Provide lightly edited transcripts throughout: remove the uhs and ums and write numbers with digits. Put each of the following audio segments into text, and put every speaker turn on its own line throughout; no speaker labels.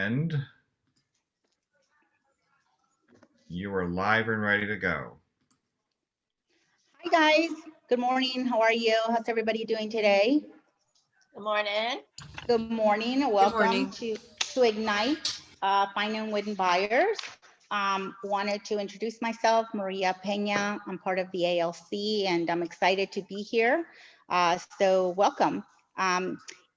And you are live and ready to go.
Hi guys, good morning. How are you? How's everybody doing today?
Good morning.
Good morning and welcome
morning.
to Ignite Find and Win Buyers. Wanted to introduce myself, Maria Pena. I'm part of the ALC and I'm excited to be here. So welcome.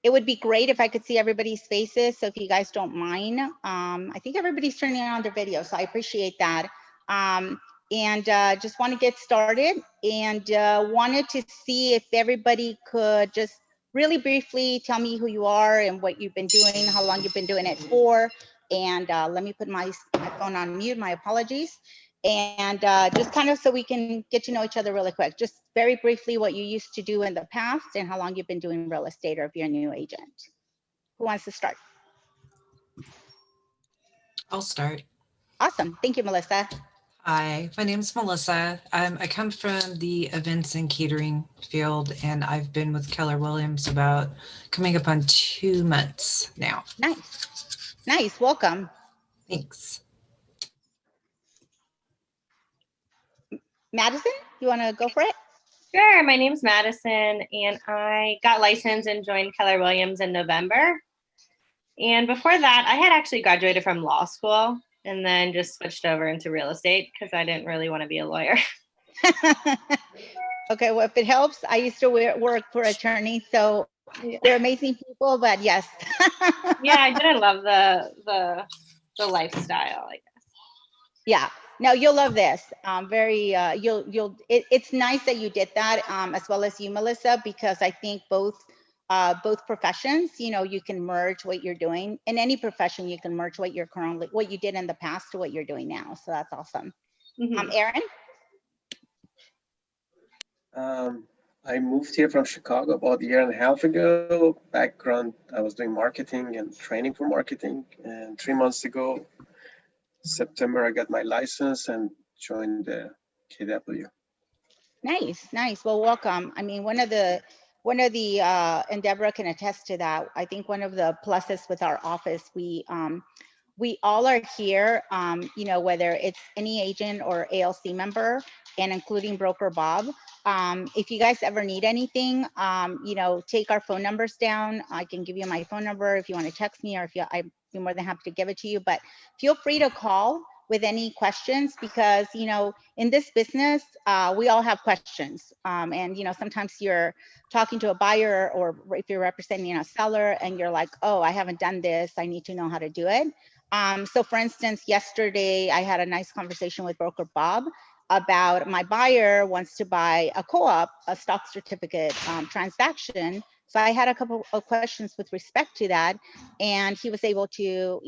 It would be great if I could see everybody's faces. So if you guys don't mind, I think everybody's turning on their video, so I appreciate that. And just want to get started and wanted to see if everybody could just really briefly tell me who you are and what you've been doing, how long you've been doing it for. And let me put my phone on mute, my apologies. And just kind of so we can get to know each other really quick. Just very briefly what you used to do in the past and how long you've been doing real estate or if you're a new agent. Who wants to start?
I'll start.
Awesome, thank you, Melissa.
Hi, my name is Melissa. I come from the events and catering field, and I've been with Keller Williams about coming up on 2 months now.
Nice, welcome.
Thanks.
Madison, you want to go for it?
Sure. My name's Madison, and I got licensed and joined Keller Williams in November. And before that, I had actually graduated from law school and then just switched over into real estate because I didn't really want to be a lawyer.
Okay, well, if it helps, I used to work for attorneys, so they're amazing people, but yes.
Yeah, I didn't love the lifestyle, I guess.
Yeah, no, you'll love this. It's nice that you did that, as well as you, Melissa, because I think both professions, you can merge what you're doing in any profession. You can merge what you did in the past to what you're doing now. So that's awesome.
Mm-hmm.
Aaron.
I moved here from Chicago about a year and a half ago. Background, I was doing marketing and training for marketing. And 3 months ago, September, I got my license and joined the KW.
Nice. Well, welcome. I mean, one of the, and Deborah can attest to that. I think one of the pluses with our office, we all are here, whether it's any agent or ALC member, and including Broker Bob. If you guys ever need anything, take our phone numbers down. I can give you my phone number if you want to text me, or I'd be more than happy to give it to you. But feel free to call with any questions, because in this business we all have questions, and sometimes you're talking to a buyer, or if you're representing a seller and you're like, oh, I haven't done this, I need to know how to do it. So for instance, yesterday I had a nice conversation with Broker Bob about my buyer wants to buy a co-op, a stock certificate transaction. So I had a couple of questions with respect to that, and he was able to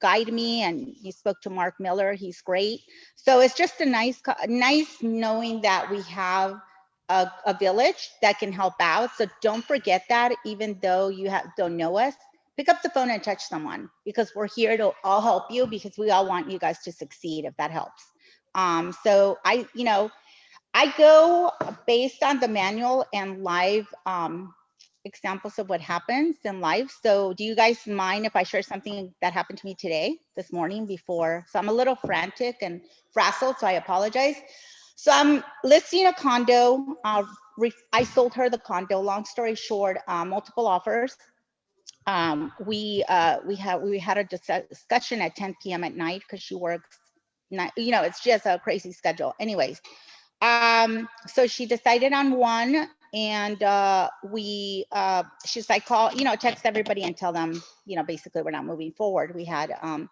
guide me, and he spoke to Mark Miller. He's great. So it's just a nice knowing that we have a village that can help out. So don't forget that, even though you don't know us, pick up the phone and touch someone, because we're here to all help you, because we all want you guys to succeed, if that helps. So I go based on the manual and live examples of what happens in life. So do you guys mind if I share something that happened to me this morning before? So I'm a little frantic and frazzled, so I apologize. So I'm listing a condo. I sold her the condo. Long story short, multiple offers. We had a discussion at 10 p.m. at night, because she works night, it's just a crazy schedule. Anyways, so she decided on one, and she's like, text everybody and tell them, basically we're not moving forward. We had and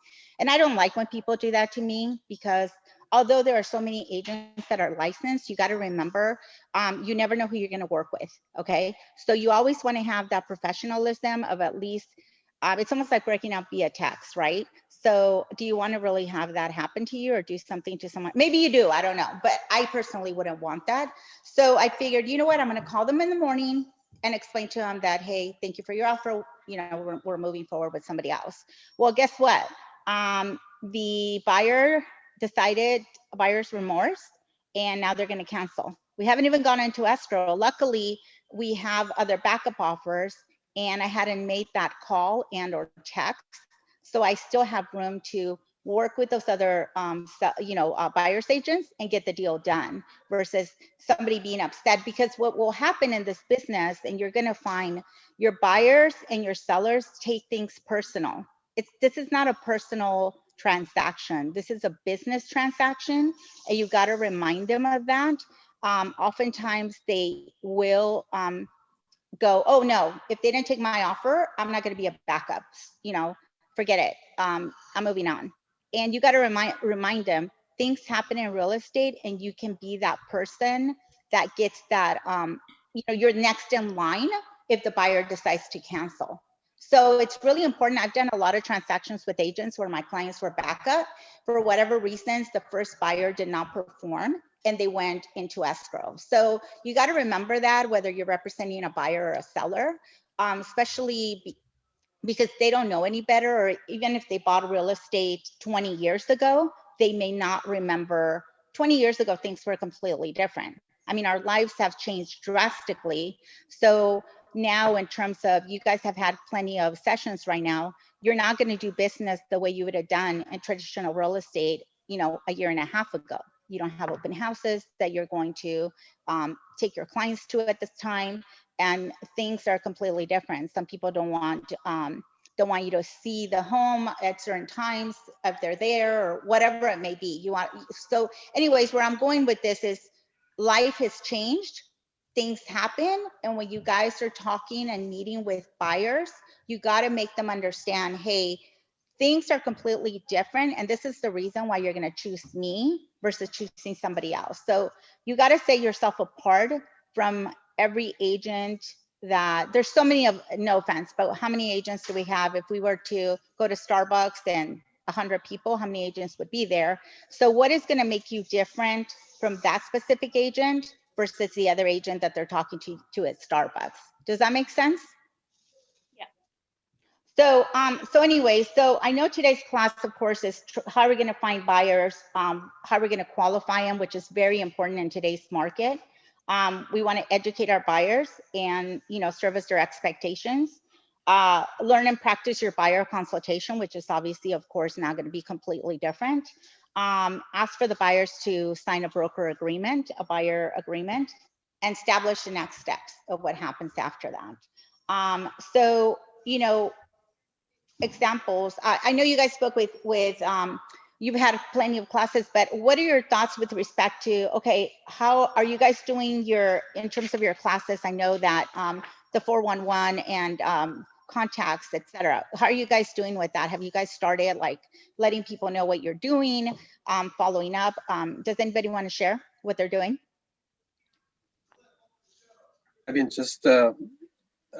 I don't like when people do that to me, because although there are so many agents that are licensed, you got to remember, you never know who you're going to work with. Okay, so you always want to have that professionalism of at least, it's almost like breaking out via text, right? So do you want to really have that happen to you, or do something to someone? Maybe you do, I don't know, but I personally wouldn't want that. So I figured, you know what, I'm going to call them in the morning and explain to them that, hey, thank you for your offer, we're moving forward with somebody else. Well, guess what? The buyer decided buyer's remorse, and now they're going to cancel. We haven't even gone into escrow. Luckily, we have other backup offers, and I hadn't made that call and or text. So I still have room to work with those other, buyer's agents and get the deal done versus somebody being upset. Because what will happen in this business, and you're going to find your buyers and your sellers take things personal. This is not a personal transaction. This is a business transaction, and you got to remind them of that. Oftentimes they will go, oh no, if they didn't take my offer, I'm not going to be a backup. Forget it. I'm moving on. And you got to remind them things happen in real estate, and you can be that person that gets that, you're next in line if the buyer decides to cancel. So it's really important. I've done a lot of transactions with agents where my clients were backup. For whatever reasons, the first buyer did not perform and they went into escrow. So you got to remember that, whether you're representing a buyer or a seller, especially because they don't know any better, or even if they bought real estate 20 years ago, they may not remember. 20 years ago, things were completely different. I mean, our lives have changed drastically. So now, in terms of, you guys have had plenty of sessions right now, you're not going to do business the way you would have done in traditional real estate, a year and a half ago. You don't have open houses that you're going to take your clients to at this time, and things are completely different. Some people don't want you to see the home at certain times if they're there, or whatever it may be. So anyways, where I'm going with this is, life has changed, things happen, and when you guys are talking and meeting with buyers, you got to make them understand, hey, things are completely different, and this is the reason why you're going to choose me versus choosing somebody else. So you got to set yourself apart from every agent. That there's so many of, no offense, but how many agents do we have? If we were to go to Starbucks and 100 people, how many agents would be there? So what is going to make you different from that specific agent versus the other agent that they're talking to at Starbucks? Does that make sense? So, so I know today's class, of course, is how are we going to find buyers, how are we going to qualify them, which is very important in today's market. We want to educate our buyers and, service their expectations. Learn and practice your buyer consultation, which is obviously, of course, now going to be completely different. Ask for the buyers to sign a broker agreement, a buyer agreement, and establish the next steps of what happens after that. Examples. I know you guys spoke with you've had plenty of classes, but what are your thoughts with respect to, okay, how are you guys doing in terms of your classes? I know that the 411 and contacts, etc. How are you guys doing with that? Have you guys started like letting people know what you're doing, following up? Does anybody want to share what they're doing?
I mean,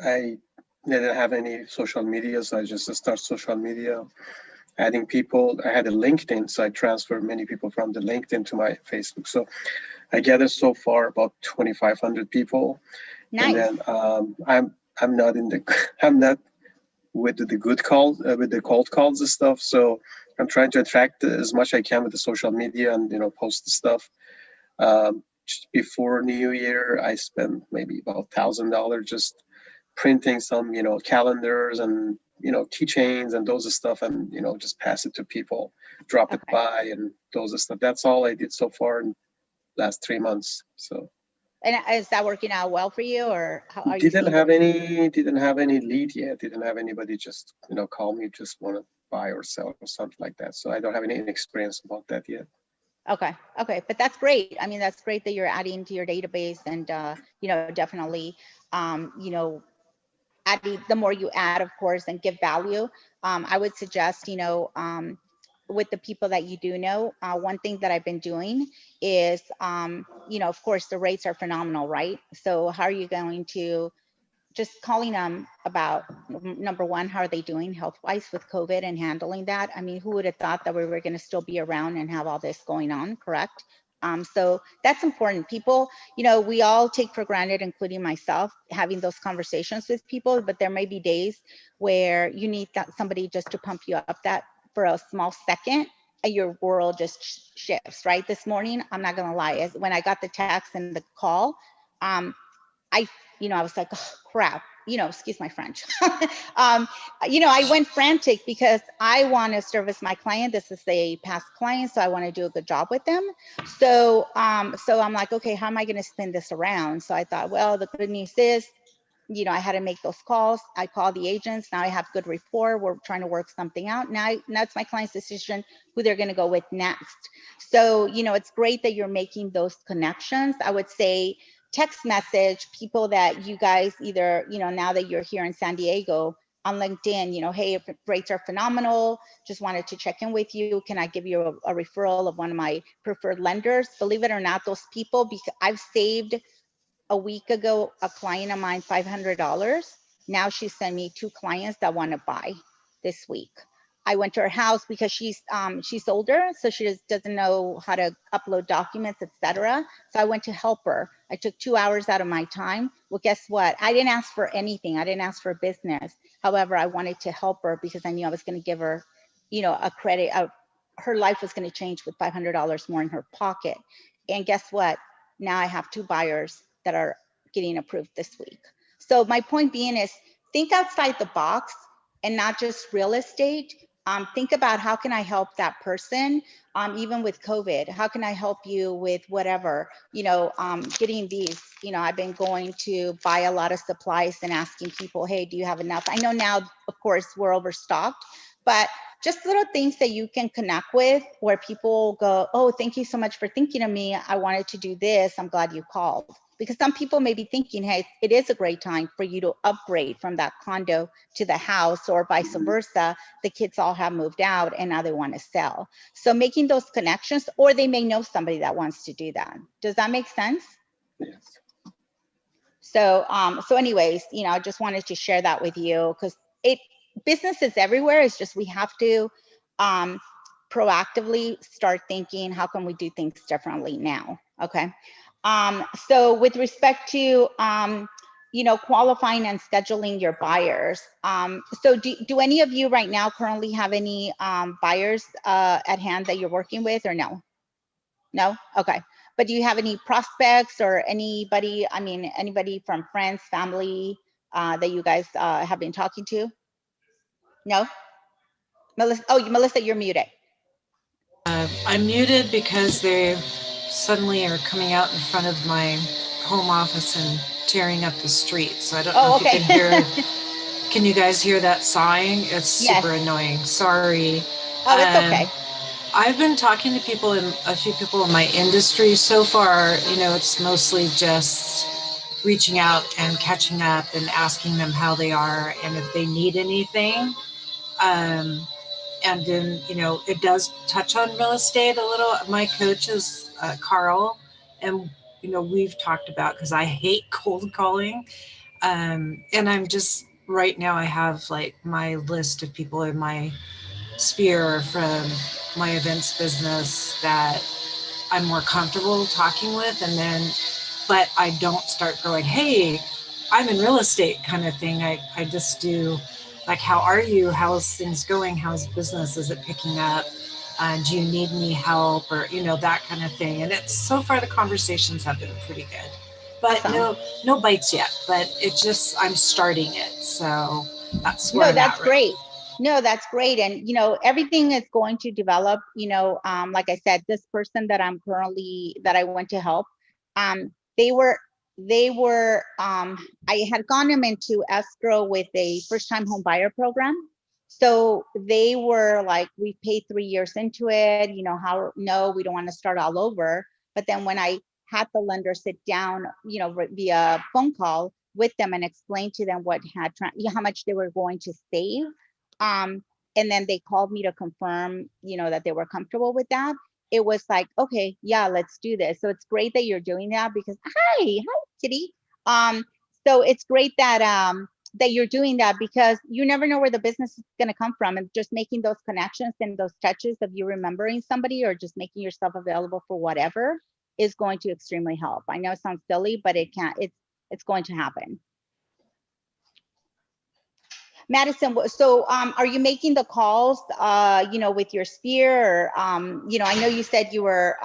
I didn't have any social media, so I just started social media, adding people. I had a LinkedIn, so I transferred many people from the LinkedIn to my Facebook. So I gathered so far about 2,500 people.
Nice.
And then I'm not I'm not with the good calls, with the cold calls and stuff. So I'm trying to attract as much I can with the social media and post the stuff. Just before New Year, I spent maybe about $1,000 just printing some calendars and keychains and those stuff, and just pass it to people, drop it by, and those stuff. That's all I did so far in last 3 months. So,
and is that working out well for you, or how are you
didn't have any lead yet. Didn't have anybody just call me, just want to buy or sell or something like that. So I don't have any experience about that yet.
Okay, but that's great. I mean, that's great that you're adding to your database, and definitely adding, the more you add, of course, and give value. I would suggest, with the people that you do know, one thing that I've been doing is, of course, the rates are phenomenal, right? So how are you going to just calling them about, number one, how are they doing health-wise with COVID and handling that? I mean, who would have thought that we were going to still be around and have all this going on, correct? So that's important. People, we all take for granted, including myself, having those conversations with people, but there may be days where you need somebody just to pump you up that for a small second, and your world just shifts, right? This morning, I'm not going to lie, when I got the text and the call, I was like, oh, crap. excuse my French. I went frantic because I want to service my client. This is a past client, so I want to do a good job with them. So, so I'm like, okay, how am I going to spin this around? So I thought, well, the good news is, I had to make those calls. I called the agents. Now I have good rapport. We're trying to work something out. Now it's my client's decision who they're going to go with next. So, it's great that you're making those connections. I would say text message people that you guys either, now that you're here in San Diego on LinkedIn, hey, rates are phenomenal. Just wanted to check in with you. Can I give you a referral of one of my preferred lenders? Believe it or not, those people, because I've saved a week ago, a client of mine, $500. Now she sent me 2 clients that want to buy this week. I went to her house because she's older, so she just doesn't know how to upload documents, etc. So I went to help her. I took 2 hours out of my time. Well, guess what? I didn't ask for anything. I didn't ask for business. However, I wanted to help her because I knew I was going to give her, a credit. Her life was going to change with $500 more in her pocket. And guess what? Now I have 2 buyers that are getting approved this week. So my point being is think outside the box and not just real estate. Think about how can I help that person, even with COVID, how can I help you with whatever, getting these, I've been going to buy a lot of supplies and asking people, hey, do you have enough? I know now, of course, we're overstocked, but just little things that you can connect with where people go, oh, thank you so much for thinking of me. I wanted to do this. I'm glad you called. Because some people may be thinking, hey, it is a great time for you to upgrade from that condo to the house or vice versa. The kids all have moved out and now they want to sell. So making those connections, or they may know somebody that wants to do that. Does that make sense?
Yes.
So, so anyways, I just wanted to share that with you because business is everywhere. It's just we have to proactively start thinking, how can we do things differently now? Okay. So with respect to, qualifying and scheduling your buyers. So do any of you right now currently have any buyers at hand that you're working with or no? No? Okay. But do you have any prospects or anybody, anybody from friends, family that you guys have been talking to? No? Melissa, Melissa, you're muted.
I'm muted because they suddenly are coming out in front of my home office and tearing up the street. So I don't know if you can hear. Can you guys hear that sighing? It's super annoying. Sorry.
Oh, it's okay.
I've been talking to people, a few people in my industry so far. It's mostly just reaching out and catching up and asking them how they are and if they need anything. And then, it does touch on real estate a little. My coach is Carl, and, we've talked about, because I hate cold calling. And I'm just, right now I have like my list of people in my sphere from my events business that I'm more comfortable talking with. And then, but I don't start going, hey, I'm in real estate kind of thing. I just do like, how are you? How's things going? How's business? Is it picking up? Do you need any help? Or, that kind of thing. And it's so far the conversations have been pretty good, but no bites yet, but it's just, I'm starting it. So that's where
that's great. No, that's great. And, everything is going to develop, like I said, this person that that I went to help, I had gone them into escrow with a first time home buyer program. So they were like, we paid 3 years into it, no, we don't want to start all over. But then when I had the lender sit down, via phone call with them and explain to them how much they were going to save. And then they called me to confirm, that they were comfortable with that. It was like, okay, yeah, let's do this. So it's great that you're doing that because, hi, Kitty. So it's great that that you're doing that because you never know where the business is going to come from, and just making those connections and those touches of you remembering somebody or just making yourself available for whatever is going to extremely help. I know it sounds silly, but it's going to happen. Madison, so are you making the calls, with your sphere? Or, I know you said you were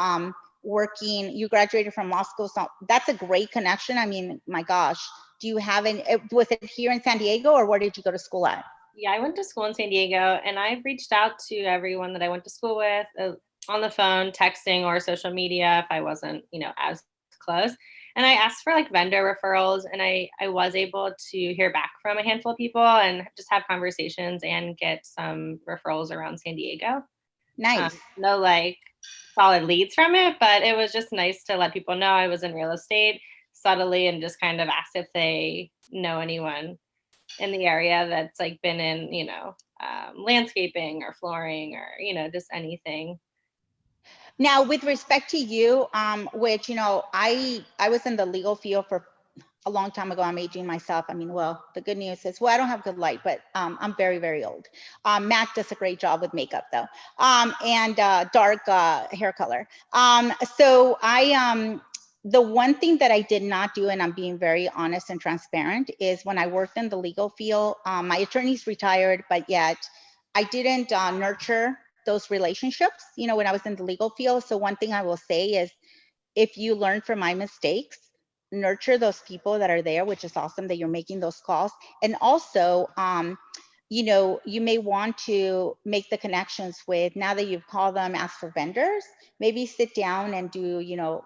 working, you graduated from law school, so that's a great connection. I mean, my gosh, do you have any, was it here in San Diego or where did you go to school at?
Yeah, I went to school in San Diego, and I've reached out to everyone that I went to school with on the phone, texting, or social media if I wasn't, as close. And I asked for like vendor referrals, and I was able to hear back from a handful of people and just have conversations and get some referrals around San Diego.
Nice.
No like solid leads from it, but it was just nice to let people know I was in real estate subtly and just kind of asked if they know anyone in the area that's like been in, landscaping or flooring or, just anything.
Now, with respect to you, which, I was in the legal field for a long time ago. I'm aging myself. I mean, well, the good news is, well, I don't have good light, but I'm very, very old. Mac does a great job with makeup though, and dark hair color. So the one thing that I did not do, and I'm being very honest and transparent, is when I worked in the legal field, my attorney's retired, but yet I didn't nurture those relationships, when I was in the legal field. So one thing I will say is, if you learn from my mistakes, nurture those people that are there, which is awesome that you're making those calls. And also, you may want to make the connections with, now that you've called them, ask for vendors, maybe sit down and do,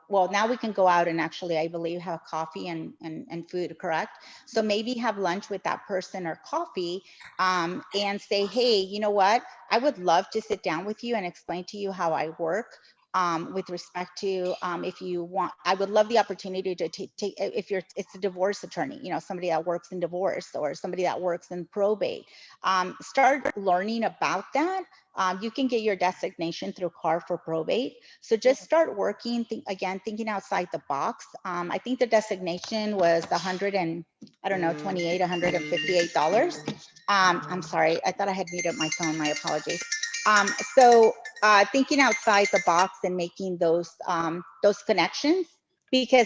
well, now we can go out and actually, I believe, have coffee and food, correct? So maybe have lunch with that person or coffee, and say, hey, you know what? I would love to sit down with you and explain to you how I work. With respect to, if you want, I would love the opportunity to take, if it's a divorce attorney, somebody that works in divorce or somebody that works in probate, start learning about that. You can get your designation through CAR for probate. So just start working, thinking outside the box. I think the designation was $128, $158. I'm sorry, I thought I had muted my phone, my apologies. So thinking outside the box and making those connections, because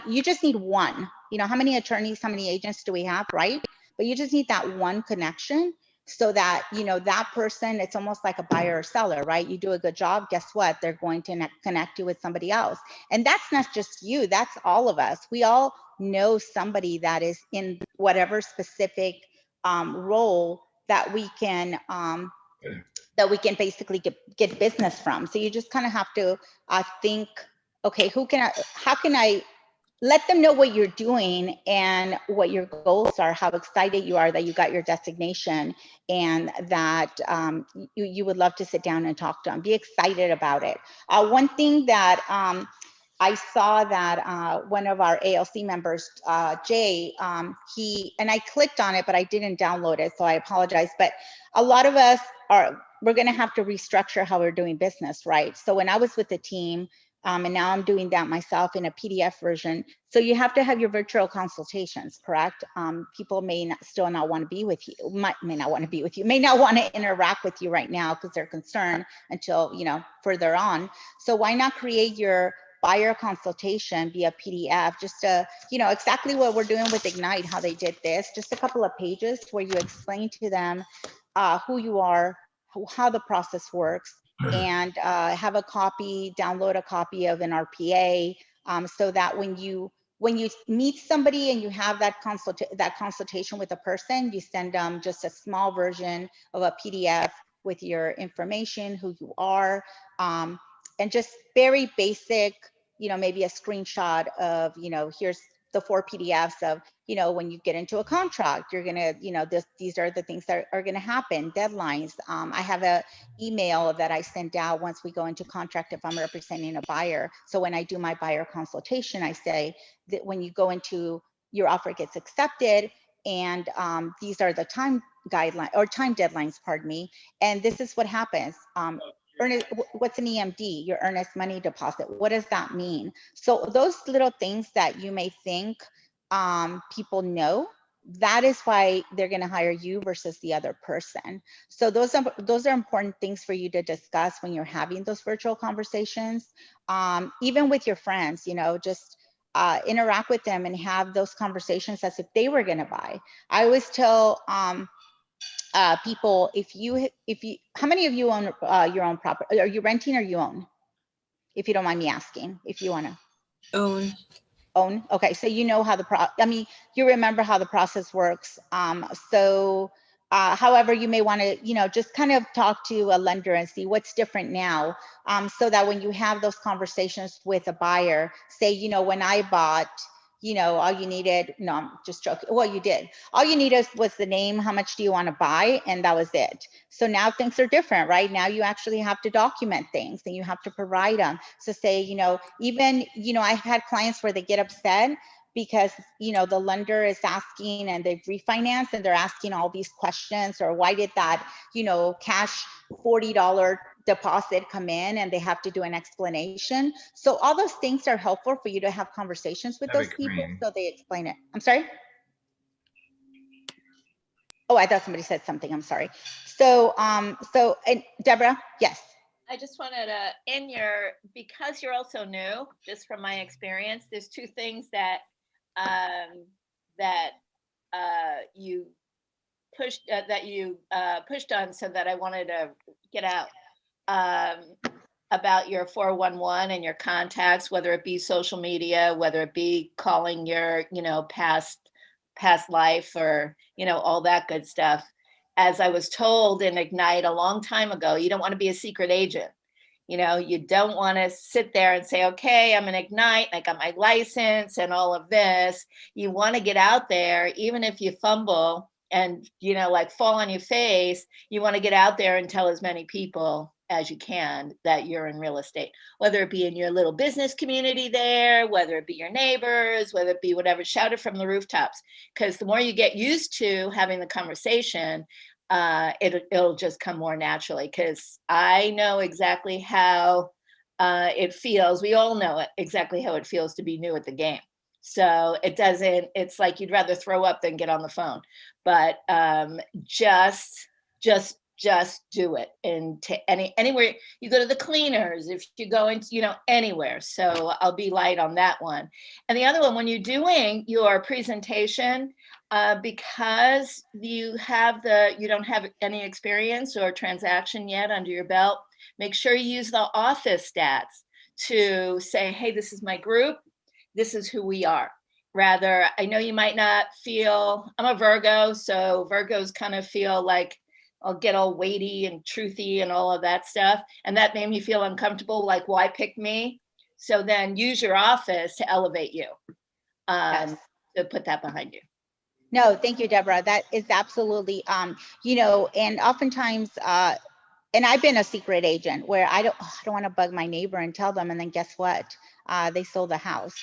you just need one. How many attorneys, how many agents do we have, right? But you just need that one connection, so that that person, it's almost like a buyer or seller, right? You do a good job, guess what? They're going to connect you with somebody else. And that's not just you, that's all of us. We all know somebody that is in whatever specific role that we can basically get business from. So you just kind of have to think, okay, how can I let them know what you're doing and what your goals are, how excited you are that you got your designation, and that you would love to sit down and talk to them. Be excited about it. One thing that I saw that one of our ALC members, Jay, and I clicked on it, but I didn't download it, so I apologize. But a lot of us we're going to have to restructure how we're doing business, right? So when I was with the team, and now I'm doing that myself in a PDF version. So you have to have your virtual consultations, correct? People may still not want to be with you, may not want to be with you, may not want to interact with you right now because they're concerned until, further on. So why not create your buyer consultation via PDF, just to, exactly what we're doing with Ignite, how they did this, just a couple of pages where you explain to them who you are, how the process works, and have a copy, download a copy of an RPA, so that when you meet somebody and you have that consultation with a person, you send them just a small version of a PDF with your information, who you are, and just very basic, maybe a screenshot of, here's the 4 PDFs of, when you get into a contract, you're gonna, these are the things that are gonna happen, deadlines. I have a email that I send out once we go into contract if I'm representing a buyer. So when I do my buyer consultation, I say that when you go into, your offer gets accepted, and these are the time guidelines or time deadlines, pardon me, and this is what happens. What's an EMD? Your earnest money deposit. What does that mean? So those little things that you may think people know, that is why they're going to hire you versus the other person. So those are important things for you to discuss when you're having those virtual conversations. Even with your friends, just interact with them and have those conversations as if they were going to buy. I always tell people, if you, how many of you own your own property? Are you renting or you own? If you don't mind me asking, if you want to.
Own.
phone. Okay, so you know how you remember how the process works. However, you may want to, just kind of talk to a lender and see what's different now, so that when you have those conversations with a buyer, say, when I bought, all you needed, no, I'm just joking. Well, you did. All you needed was the name, how much do you want to buy? And that was it. So now things are different, right? Now you actually have to document things and you have to provide them. So say, even, I've had clients where they get upset because, the lender is asking and they've refinanced and they're asking all these questions, or why did that, cash $40 deposit come in, and they have to do an explanation. So all those things are helpful for you to have conversations with those people so they explain it. I'm sorry. Oh, I thought somebody said something. I'm sorry. So, and Deborah, yes.
I just wanted to, because you're also new, just from my experience, there's two things that you pushed on, so that I wanted to get out about your 411 and your contacts, whether it be social media, whether it be calling your, past life, or, all that good stuff. As I was told in Ignite a long time ago, you don't want to be a secret agent. You don't want to sit there and say, okay, I'm in Ignite, I got my license and all of this. You want to get out there, even if you fumble and, fall on your face, you want to get out there and tell as many people as you can that you're in real estate, whether it be in your little business community there, whether it be your neighbors, whether it be whatever, shout it from the rooftops. Because the more you get used to having the conversation, it'll just come more naturally. Because I know exactly how it feels. We all know exactly how it feels to be new at the game. So it's like you'd rather throw up than get on the phone. But just do it. And to anywhere you go, to the cleaners, if you go into, anywhere. So I'll be light on that one. And the other one, when you're doing your presentation, because you don't have any experience or transaction yet under your belt, make sure you use the office stats to say, hey, this is my group. This is who we are. Rather, I know you might not feel, I'm a Virgo, so Virgos kind of feel like I'll get all weighty and truthy and all of that stuff. And that made me feel uncomfortable, like, why pick me? So then use your office to elevate you,
Yes.
to put that behind you.
No, thank you, Deborah. That is absolutely, and oftentimes, and I've been a secret agent where I don't want to bug my neighbor and tell them, and then guess what? They sold the house.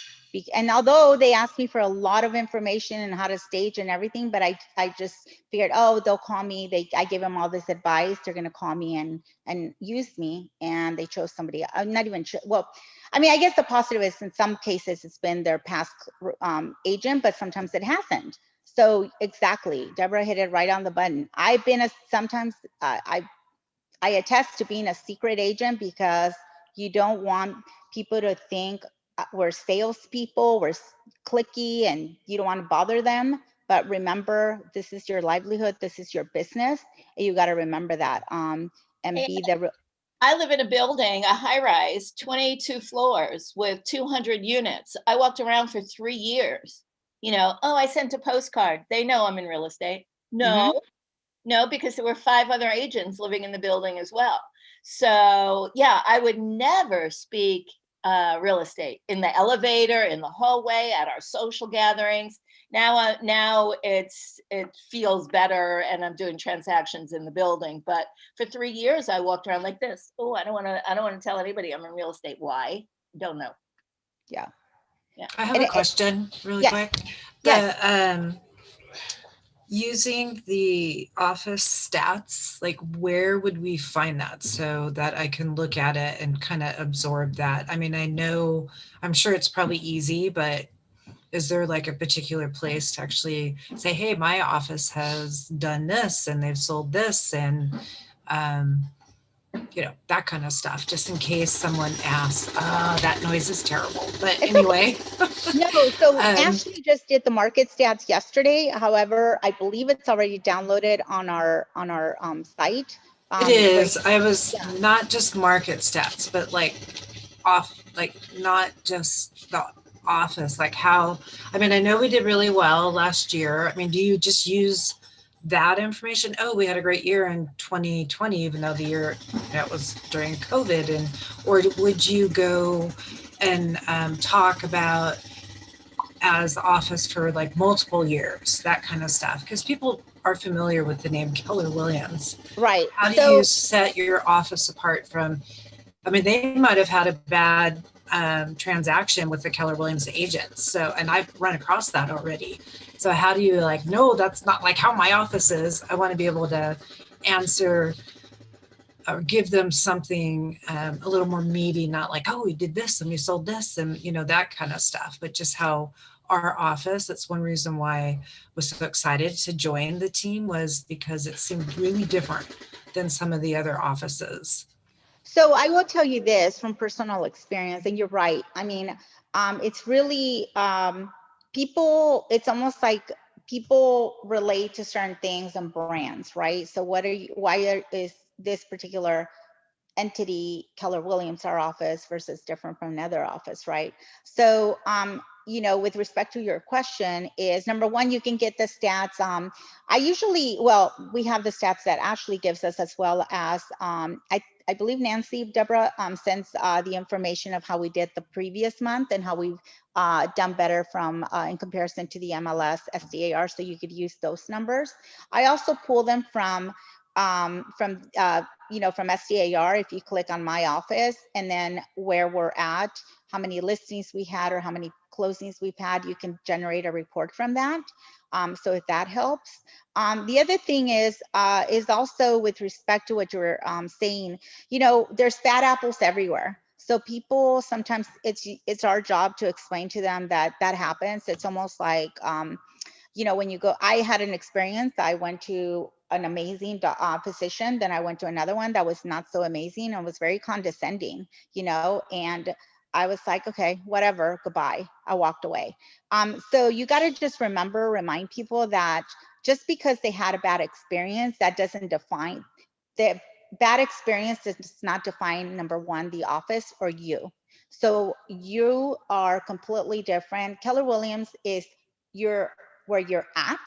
And although they asked me for a lot of information and how to stage and everything, but I just figured, oh, they'll call me. I gave them all this advice. They're going to call me and use me. And they chose somebody. I'm not even sure. Well, I mean, I guess the positive is in some cases it's been their past agent, but sometimes it hasn't. So exactly, Deborah hit it right on the button. I've been sometimes I attest to being a secret agent, because you don't want people to think we're salespeople, we're cliquey, and you don't want to bother them. But remember, this is your livelihood, this is your business, and you got to remember that. And be the.
I live in a building, a high rise, 22 floors with 200 units. I walked around for 3 years. I sent a postcard. They know I'm in real estate. No, because there were 5 other agents living in the building as well. So yeah, I would never speak real estate in the elevator, in the hallway, at our social gatherings. Now it feels better, and I'm doing transactions in the building. But for 3 years, I walked around like this. Oh, I don't want to tell anybody I'm in real estate. Why? Don't know.
Yeah.
I have a question really quick. Using the office stats, like, where would we find that so that I can look at it and kind of absorb that? I mean, I'm sure it's probably easy, but is there like a particular place to actually say, hey, my office has done this and they've sold this, and that kind of stuff, just in case someone asks. That noise is terrible, but anyway.
No, so Ashley just did the market stats yesterday. However, I believe it's already downloaded on our site.
It is. I was not just market stats, but like not just the office? Like how, I mean, I know we did really well last year. I mean, do you just use that information? Oh, we had a great year in 2020, even though the year that was during COVID, and or would you go and talk about as the office for like multiple years, that kind of stuff? Because people are familiar with the name Keller Williams.
Right.
How do
So
you set your office apart from, I mean, they might have had a bad transaction with the Keller Williams agents. So, and I've run across that already. So how do you like, no, that's not like how my office is. I want to be able to answer or give them something a little more meaty, not like, oh, we did this and we sold this and, you know, that kind of stuff, but just how our office, that's one reason why I was so excited to join the team, was because it seemed really different than some of the other offices.
So I will tell you this from personal experience, and you're right. I mean, it's really people. It's almost like people relate to certain things and brands, right? So what are you? Is this particular entity, Keller Williams, our office, versus different from another office, right? So, you know, with respect to your question, is number one, you can get the stats. I usually, well, we have the stats that Ashley gives us, as well as I believe Nancy, Deborah, sends the information of how we did the previous month and how we've done better from in comparison to the MLS SDAR. So you could use those numbers. I also pull them from you know, from SDAR. If you click on my office and then where we're at, how many listings we had or how many closings we've had, you can generate a report from that. So if that helps. The other thing is also with respect to what you were saying, you know, there's bad apples everywhere. So people, sometimes it's our job to explain to them that that happens. It's almost like, you know, when you go, I had an experience, I went to an amazing physician, then I went to another one that was not so amazing and was very condescending, you know, and I was like, okay, whatever, goodbye. I walked away. So you got to just remind people that just because they had a bad experience, that doesn't define, the bad experience does not define, number one, the office or you. So you are completely different. Keller Williams is where you're at,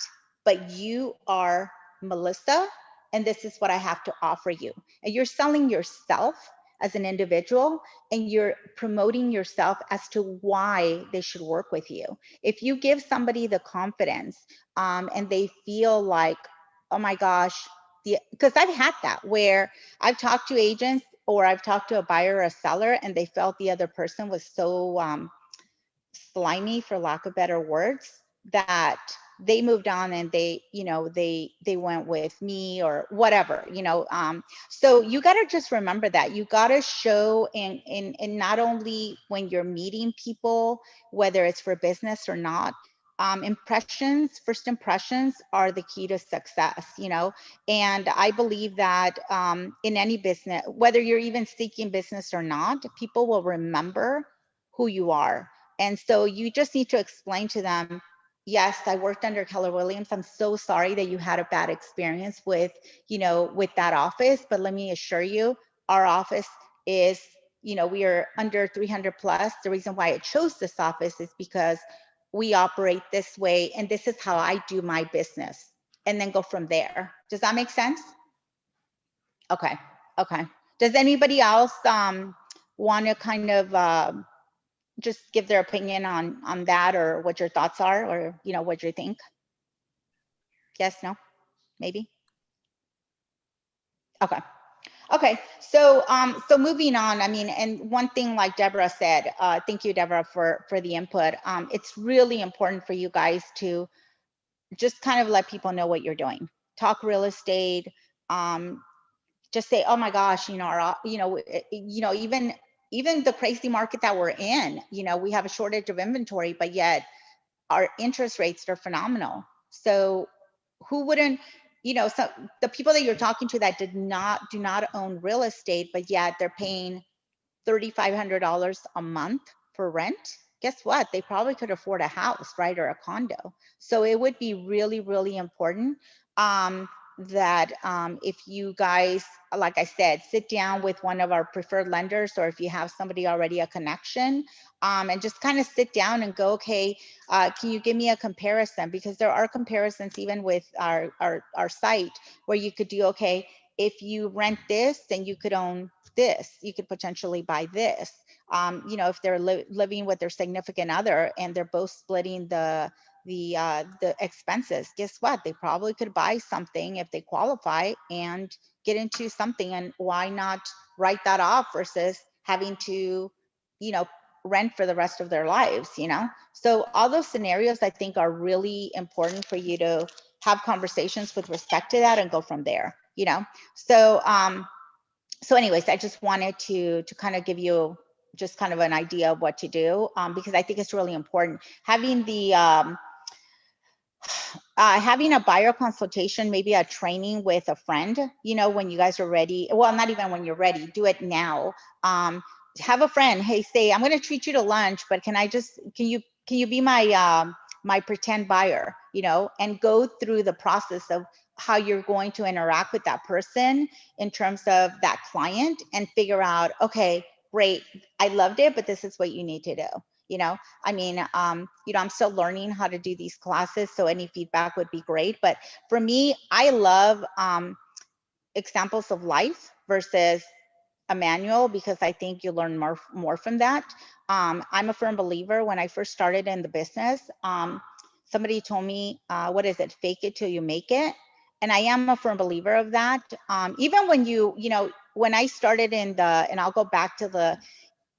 but you are Melissa, and this is what I have to offer you. And you're selling yourself as an individual, and you're promoting yourself as to why they should work with you. If you give somebody the confidence and they feel like, oh my gosh, because I've had that where I've talked to agents or I've talked to a buyer or a seller and they felt the other person was so slimy, for lack of better words, that they moved on and they, you know, they went with me or whatever, you know. So you got to just remember that you got to show in not only when you're meeting people, whether it's for business or not, first impressions are the key to success, you know. And I believe that in any business, whether you're even seeking business or not, people will remember who you are. And so you just need to explain to them, yes, I worked under Keller Williams. I'm so sorry that you had a bad experience with, you know, with that office, but let me assure you, our office is, you know, we are under 300 plus. The reason why I chose this office is because we operate this way and this is how I do my business, and then go from there. Does that make sense? Okay. Okay. Does anybody else want to kind of just give their opinion on that, or what your thoughts are, or, you know, what you think? Yes, no, maybe? Okay. Okay, so so moving on, I mean, and one thing, like Deborah said, thank you, Deborah, for the input. It's really important for you guys to just kind of let people know what you're doing. Talk real estate. Just say, oh my gosh, you know, even the crazy market that we're in, you know, we have a shortage of inventory, but yet our interest rates are phenomenal. So who wouldn't, you know, so the people that you're talking to that do not own real estate, but yet they're paying $3,500 a month for rent, guess what? They probably could afford a house, right? Or a condo. So it would be really, really important. if you guys, like I said, sit down with one of our preferred lenders, or if you have somebody already a connection, and just kind of sit down and go, okay, can you give me a comparison? Because there are comparisons even with our site where you could do, okay, if you rent this, then you could own this, you could potentially buy this. You know, if they're living with their significant other and they're both splitting the expenses, guess what? They probably could buy something if they qualify and get into something. And why not write that off versus having to, you know, rent for the rest of their lives, you know? So all those scenarios I think are really important for you to have conversations with respect to that and go from there, you know? So, so anyways, I just wanted to kind of give you just kind of an idea of what to do, because I think it's really important. Having the, having a buyer consultation, maybe a training with a friend, you know, when you guys are ready, well, not even when you're ready, do it now. Have a friend, hey, say, I'm going to treat you to lunch, but can you be my, my pretend buyer, you know, and go through the process of how you're going to interact with that person in terms of that client and figure out, okay, great, I loved it, but this is what you need to do. You know, I mean, you know, I'm still learning how to do these classes, so any feedback would be great. But for me, I love examples of life versus a manual, because I think you learn more from that. I'm a firm believer. When I first started in the business, somebody told me, what is it? Fake it till you make it. And I am a firm believer of that. Even when you know, when I started in and I'll go back to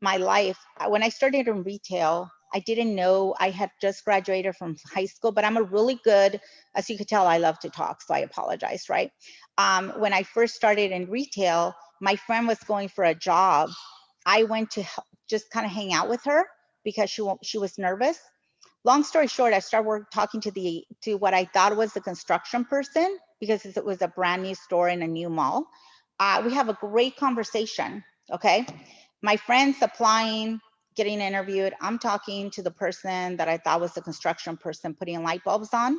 my life, when I started in retail, I didn't know, I had just graduated from high school, but I'm a really good, as you could tell, I love to talk, so I apologize, right? When I first started in retail, my friend was going for a job. I went to just kind of hang out with her because she was nervous. Long story short, I started talking to what I thought was the construction person, because it was a brand new store in a new mall. We have a great conversation, okay? My friend's applying, getting interviewed. I'm talking to the person that I thought was the construction person putting light bulbs on.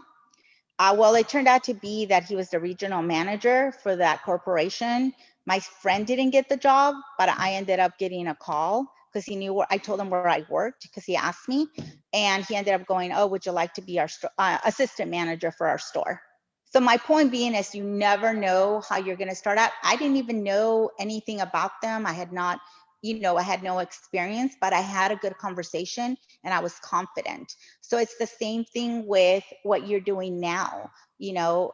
Well, it turned out to be that he was the regional manager for that corporation. My friend didn't get the job, but I ended up getting a call because he knew I told him where I worked, because he asked me, and he ended up going, oh, would you like to be our assistant manager for our store? So my point being is, you never know how you're going to start out. I didn't even know anything about them. I had not, you know, I had no experience, but I had a good conversation and I was confident. So it's the same thing with what you're doing now. You know,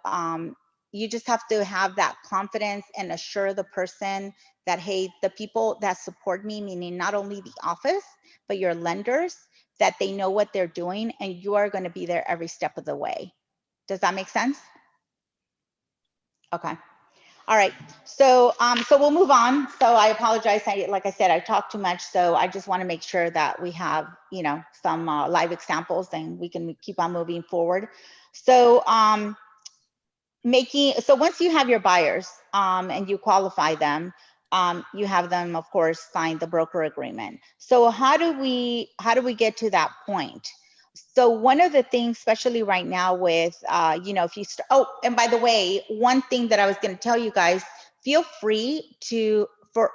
you just have to have that confidence and assure the person that, hey, the people that support me, meaning not only the office, but your lenders, that they know what they're doing and you are going to be there every step of the way. Does that make sense? Okay. All right. So, so we'll move on. So I apologize. Like I said, I talked too much. So I just want to make sure that we have, you know, some live examples and we can keep on moving forward. So, so once you have your buyers and you qualify them, you have them, of course, sign the broker agreement. So how do we get to that point? So one of the things, especially right now with, you know, if you start, oh, and by the way, one thing that I was going to tell you guys, feel free to, for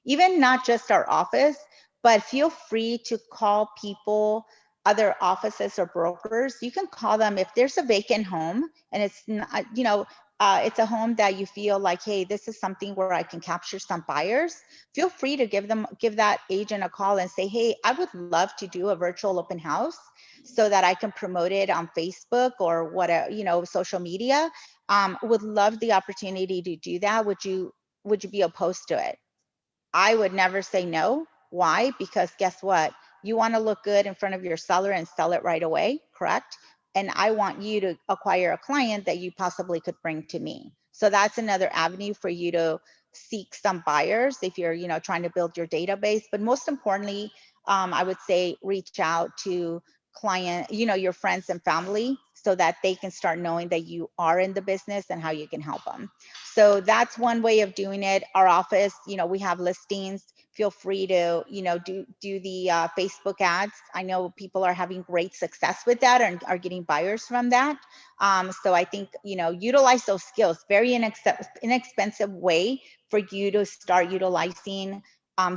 even not just our office, but feel free to call people, other offices or brokers. You can call them if there's a vacant home and it's not, you know, it's a home that you feel like, hey, this is something where I can capture some buyers. Feel free to give that agent a call and say, hey, I would love to do a virtual open house so that I can promote it on Facebook or whatever, you know, social media. Would love the opportunity to do that. Would you be opposed to it? I would never say no. Why? Because guess what? You want to look good in front of your seller and sell it right away, correct? And I want you to acquire a client that you possibly could bring to me. So that's another avenue for you to seek some buyers if you're, you know, trying to build your database. But most importantly, I would say reach out to client, you know, your friends and family so that they can start knowing that you are in the business and how you can help them. So that's one way of doing it. Our office, you know, we have listings. feel free to, do the Facebook ads. I know people are having great success with that and are getting buyers from that. So I think, utilize those skills. Very inexpensive way for you to start utilizing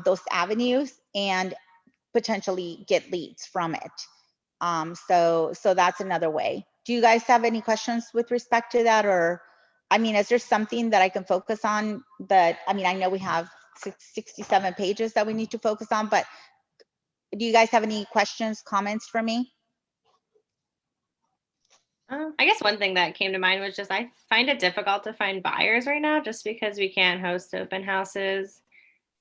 those avenues and potentially get leads from it. So that's another way. Do you guys have any questions with respect to that? Or, is there something that I can focus on that, I know we have 67 pages that we need to focus on, but do you guys have any questions, comments for me?
I guess one thing that came to mind was just I find it difficult to find buyers right now just because we can't host open houses.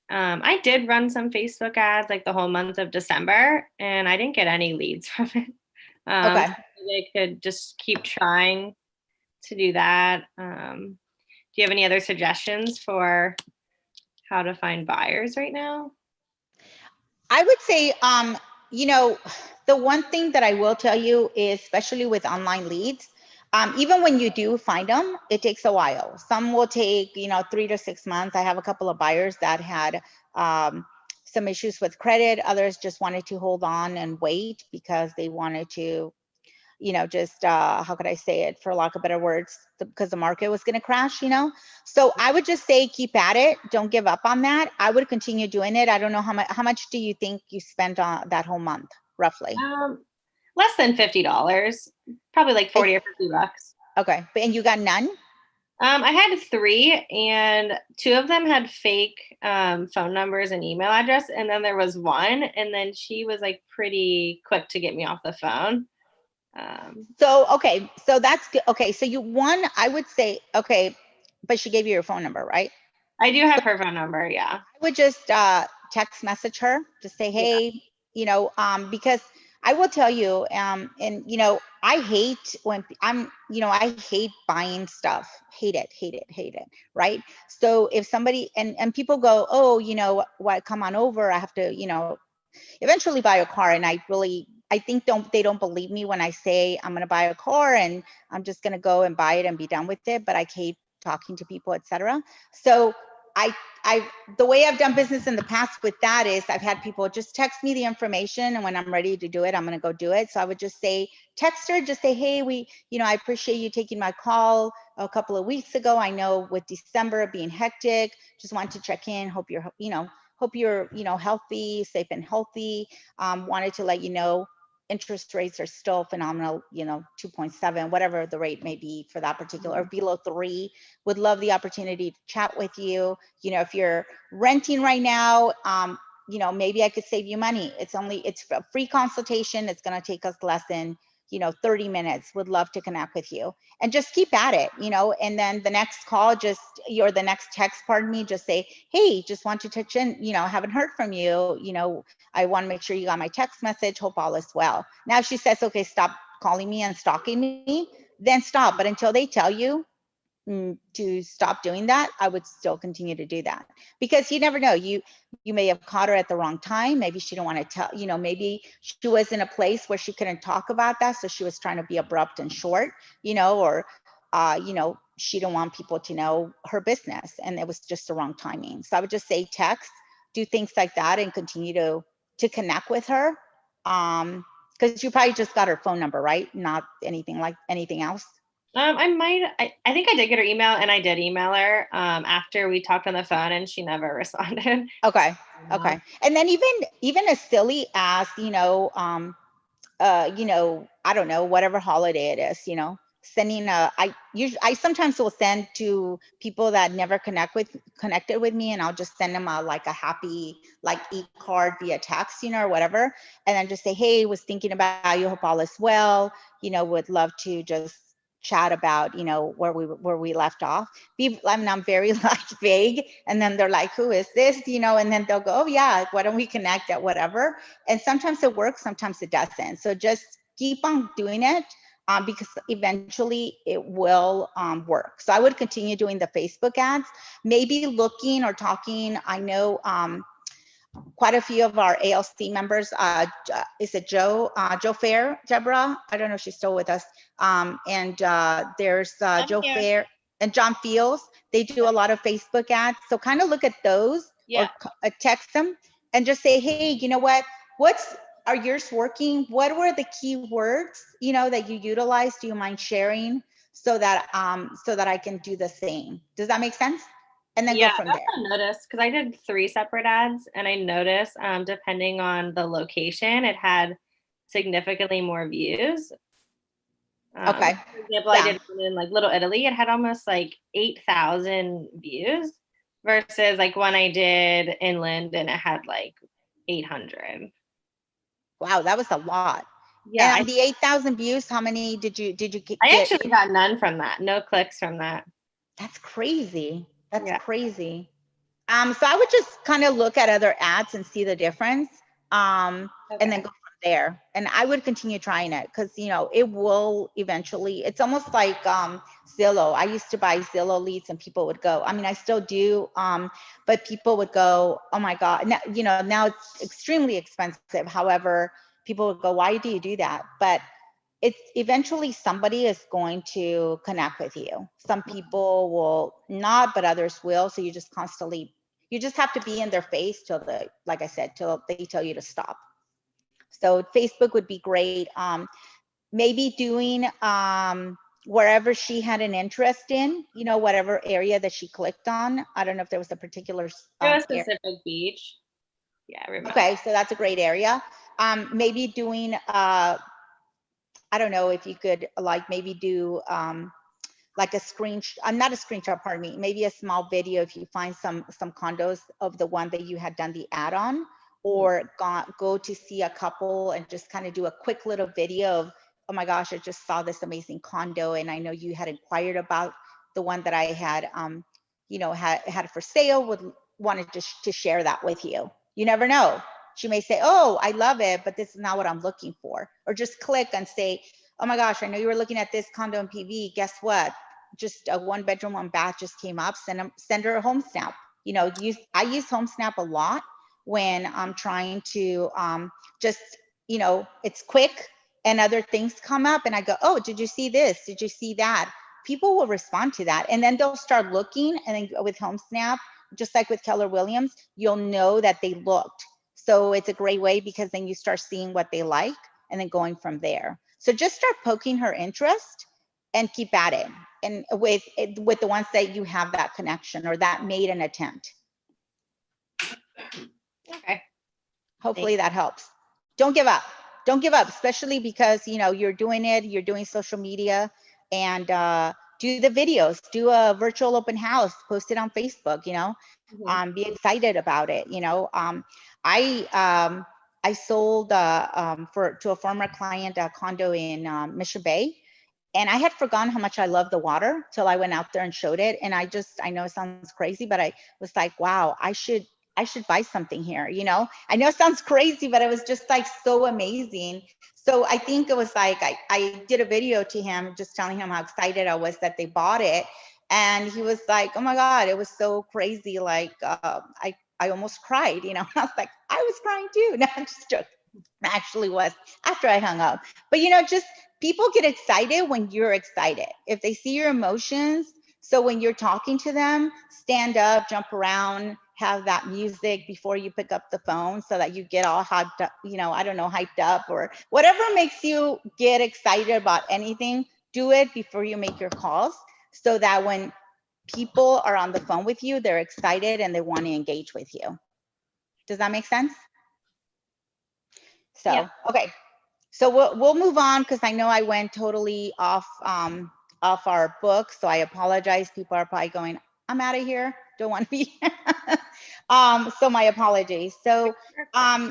I did run some Facebook ads like the whole month of December, and I didn't get any leads from it.
Okay.
So they could just keep trying to do that. Do you have any other suggestions for how to find buyers right now?
I would say, the one thing that I will tell you is, especially with online leads, even when you do find them, it takes a while. Some will take, 3 to 6 months. I have a couple of buyers that had some issues with credit. Others just wanted to hold on and wait because they wanted to, just how could I say it, for lack of better words, because the market was going to crash, So I would just say keep at it. Don't give up on that. I would continue doing it. I don't know how much do you think you spent on that whole month, roughly?
Less than $50, probably like 40 or 50 bucks.
Okay, and you got none?
I had 3, and 2 of them had fake phone numbers and email address, and then there was one, and then she was like pretty quick to get me off the phone.
Okay, so that's good. Okay, so I would say, okay, but she gave you your phone number, right?
I do have her phone number, yeah.
I would just text message her, just say, hey, because I will tell you, and I hate when I hate buying stuff, hate it, right? So if somebody, and people go, oh, what, come on over, I have to, eventually buy a car. And I think they don't believe me when I say I'm going to buy a car and I'm just going to go and buy it and be done with it. But I hate talking to people, etc. So the way I've done business in the past with that is I've had people just text me the information, and when I'm ready to do it, I'm going to go do it. So I would just say, text her, just say, hey, I appreciate you taking my call a couple of weeks ago. I know with December being hectic, just wanted to check in. Hope you're healthy, safe and healthy. Wanted to let you know interest rates are still phenomenal, 2.7, whatever the rate may be for that particular, or below 3. Would love the opportunity to chat with you. If you're renting right now, maybe I could save you money. It's a free consultation. It's going to take us less than 30 minutes. Would love to connect with you, and just keep at it, and then the next call, or the next text, pardon me, just say, hey, just want to touch in, haven't heard from you. I want to make sure you got my text message. Hope all is well. Now, if she says, okay, stop calling me and stalking me, then stop. But until they tell you to stop doing that, I would still continue to do that, because you never know. You may have caught her at the wrong time. Maybe she didn't want to tell, maybe she was in a place where she couldn't talk about that. So she was trying to be abrupt and short, or, she didn't want people to know her business, and it was just the wrong timing. So I would just say text, do things like that, and continue to connect with her. Because you probably just got her phone number, right? Not anything else.
I think I did get her email, and I did email her after we talked on the phone, and she never responded.
Okay. And then even as silly as, I don't know, whatever holiday it is, sending I sometimes will send to people that never connected with me, and I'll just send them a happy e-card via text, or whatever. And then just say, hey, was thinking about you, hope all is well, would love to just chat about, where we left off. I'm very vague, and then they're like, who is this? And then they'll go, oh yeah, why don't we connect at whatever? And sometimes it works, sometimes it doesn't. So just keep on doing it, because eventually it will work. So I would continue doing the Facebook ads, maybe looking or talking. I know quite a few of our ALC members, is it Joe Fair, Deborah? I don't know if she's still with us. And there's Joe Fair and John Fields. They do a lot of Facebook ads. So kind of look at those
Yeah.
text them and just say, hey, you know what? Are yours working? What were the key words, that you utilize? Do you mind sharing so that I can do the same? Does that make sense? And then
Yeah,
go from
that's
there.
what I noticed because I did 3 separate ads, and I noticed depending on the location, it had significantly more views.
Okay.
For example,
Yeah.
I did one in like Little Italy. It had almost like 8,000 views versus like one I did inland and it had like 800.
Wow, that was a lot.
Yeah,
And the 8,000 views, how many did you get?
I actually got none from that. No clicks from that.
That's crazy. That's
Yeah.
crazy. So I would just kind of look at other ads and see the difference. And then go from there. And I would continue trying it because, it will eventually, it's almost like Zillow. I used to buy Zillow leads and people would go, I mean, I still do, but people would go, oh my God, now, now it's extremely expensive. However, people would go, why do you do that? But it's eventually somebody is going to connect with you. Some people will not, but others will. So you just have to be in their face till like I said, till they tell you to stop. So Facebook would be great. Maybe doing wherever she had an interest in, whatever area that she clicked on. I don't know if there was a particular
There was a specific beach. Yeah, I remember.
Okay, so that's a great area. Maybe doing I don't know if you could maybe do like a not a screenshot, pardon me, maybe a small video if you find some condos of the one that you had done the ad on, or go to see a couple and just kind of do a quick little video of, oh my gosh, I just saw this amazing condo and I know you had inquired about the one that I had, had for sale, wanted to share that with you. You never know. She may say, oh, I love it, but this is not what I'm looking for. Or just click and say, oh my gosh, I know you were looking at this condo in PV. Guess what? Just a 1-bedroom, 1-bath just came up. Send her a home snap. I use home snap a lot when I'm trying to just, it's quick and other things come up and I go, oh, did you see this? Did you see that? People will respond to that. And then they'll start looking, and then with home snap, just like with Keller Williams, you'll know that they looked. So it's a great way because then you start seeing what they like and then going from there. So just start poking her interest and keep at it. And with the ones that you have that connection or that made an attempt.
Okay.
Hopefully that helps. Don't give up. Don't give up, especially because, you're doing social media, and do the videos, do a virtual open house, post it on Facebook, be excited about it. I sold to a former client a condo in Mission Bay, and I had forgotten how much I love the water till I went out there and showed it. And I know it sounds crazy, but I was like, wow, I should buy something here. I know it sounds crazy, but it was just like so amazing. So I think it was like, I did a video to him, just telling him how excited I was that they bought it. And he was like, oh my God, it was so crazy. Like, I almost cried, I was like, I was crying too. No, I'm just joking. I actually was after I hung up. But, just people get excited when you're excited. If they see your emotions. So when you're talking to them, stand up, jump around, have that music before you pick up the phone so that you get all hyped up, I don't know, hyped up or whatever makes you get excited about anything. Do it before you make your calls so that when people are on the phone with you, they're excited and they want to engage with you. Does that make sense? So, yeah. Okay. So we'll move on because I know I went totally off our book. So I apologize. People are probably going, I'm out of here. Don't want to be here. So my apologies. So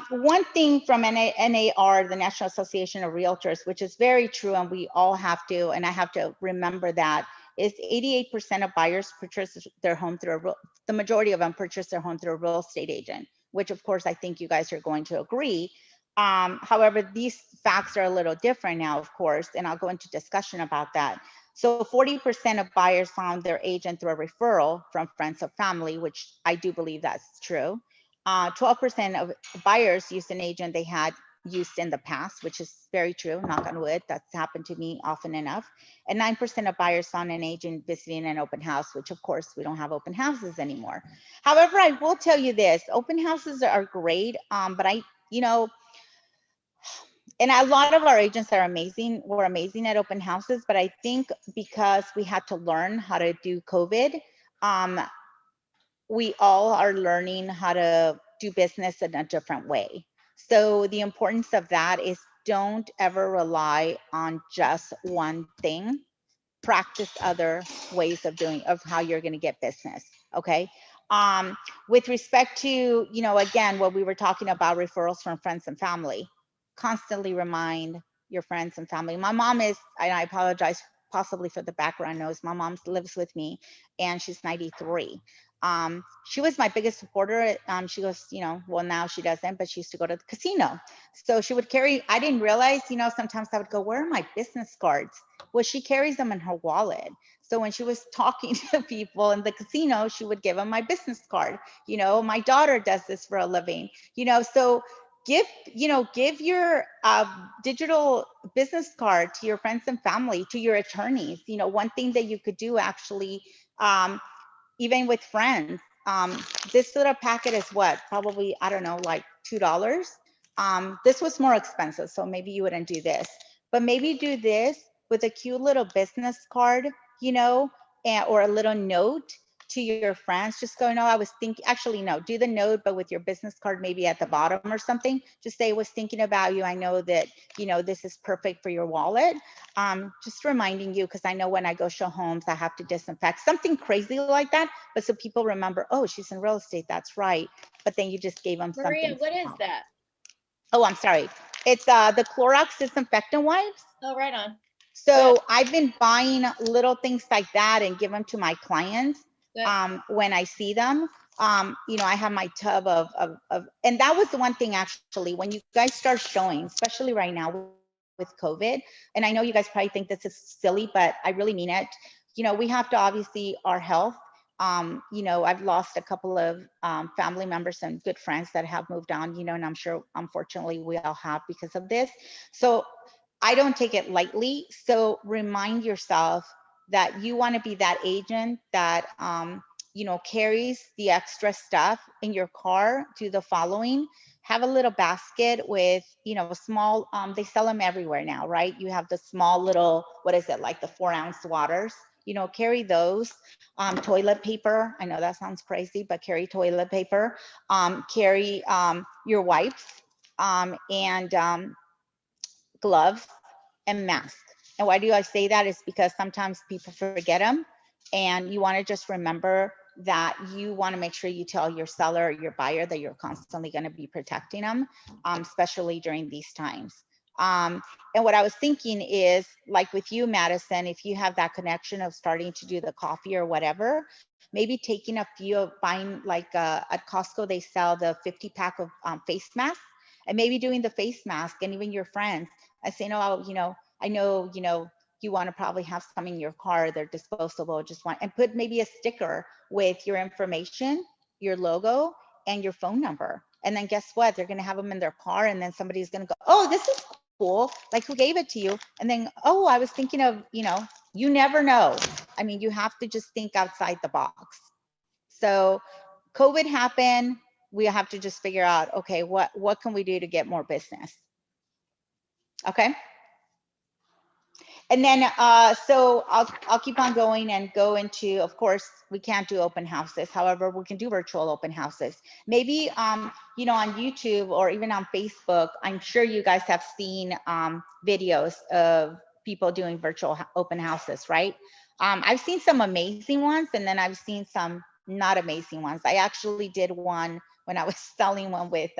one thing from NAR, the National Association of Realtors, which is very true, and we all have to, and I have to remember that, is 88% of buyers purchase their home through the majority of them purchase their home through a real estate agent, which of course I think you guys are going to agree. However, these facts are a little different now, of course, and I'll go into discussion about that. So 40% of buyers found their agent through a referral from friends or family, which I do believe that's true. 12% of buyers used an agent they had used in the past, which is very true, knock on wood. That's happened to me often enough. And 9% of buyers saw an agent visiting an open house, which of course we don't have open houses anymore. However, I will tell you this, open houses are great, but and a lot of our agents are amazing. We're amazing at open houses, but I think because we had to learn how to do COVID, we all are learning how to do business in a different way. So the importance of that is don't ever rely on just one thing. Practice other ways of how you're going to get business. Okay. With respect to, again, what we were talking about, referrals from friends and family, constantly remind your friends and family. My mom is, and I apologize possibly for the background noise, my mom lives with me and she's 93. She was my biggest supporter. She goes, well, now she doesn't, but she used to go to the casino. So she would carry, I didn't realize, sometimes I would go, where are my business cards? Well, she carries them in her wallet. So when she was talking to people in the casino, she would give them my business card. My daughter does this for a living, so give your digital business card to your friends and family, to your attorneys. One thing that you could do actually, even with friends, this little packet is what, probably, I don't know, like $2. This was more expensive, so maybe you wouldn't do this, but maybe do this with a cute little business card, or a little note to your friends. Just go, no, I was thinking, actually, no, do the note, but with your business card maybe at the bottom or something. Just say, I was thinking about you. I know that, this is perfect for your wallet. Just reminding you, because I know when I go show homes, I have to disinfect, something crazy like that. But so people remember, oh, she's in real estate. That's right. But then you just gave them
Maria,
something.
what is that?
Oh, I'm sorry. It's the Clorox disinfectant wipes.
Oh, right on.
So
Good.
I've been buying little things like that and give them to my clients.
Good.
When I see them. I have my tub of, and that was the one thing actually, when you guys start showing, especially right now with COVID, and I know you guys probably think this is silly, but I really mean it. We have to obviously our health. I've lost a couple of family members and good friends that have moved on, and I'm sure, unfortunately, we all have because of this. So I don't take it lightly. So remind yourself that you want to be that agent that, carries the extra stuff in your car. Do the following: have a little basket with, small, they sell them everywhere now, right? You have the small little, what is it, like the 4-ounce waters, carry those. Toilet paper, I know that sounds crazy, but carry toilet paper. Carry your wipes, and gloves and mask. And why do I say that? Is because sometimes people forget them, and you want to just remember that you want to make sure you tell your seller or your buyer that you're constantly going to be protecting them, especially during these times. And what I was thinking is, like with you, Madison, if you have that connection of starting to do the coffee or whatever, maybe taking a few of buying, like at Costco, they sell the 50 pack of face masks, and maybe doing the face mask, and even your friends, I say, no, I know, you want to probably have some in your car, they're disposable, and put maybe a sticker with your information, your logo, and your phone number. And then guess what? They're going to have them in their car, and then somebody's going to go, oh, this is cool. Like, who gave it to you? And then, oh, I was thinking of, you never know. I mean, you have to just think outside the box. So COVID happened. We have to just figure out, okay, what can we do to get more business? Okay. And then, so I'll keep on going and go into, of course, we can't do open houses. However, we can do virtual open houses. Maybe, on YouTube or even on Facebook, I'm sure you guys have seen videos of people doing virtual open houses, right? I've seen some amazing ones, and then I've seen some not amazing ones. I actually did one when I was selling one with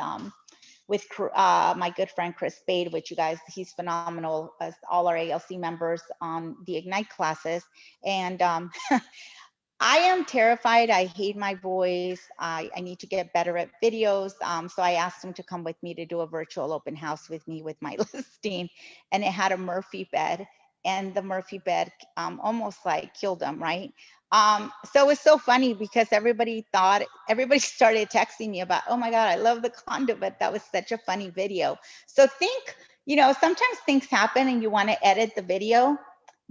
my good friend Chris Spade, which you guys, he's phenomenal, as all our ALC members on the Ignite classes. And I am terrified. I hate my voice. I need to get better at videos. So I asked him to come with me to do a virtual open house with me with my listing. And it had a Murphy bed. And the Murphy bed almost like killed him, right? So it's so funny because everybody started texting me about, oh my God, I love the condo, but that was such a funny video. So think, sometimes things happen and you want to edit the video.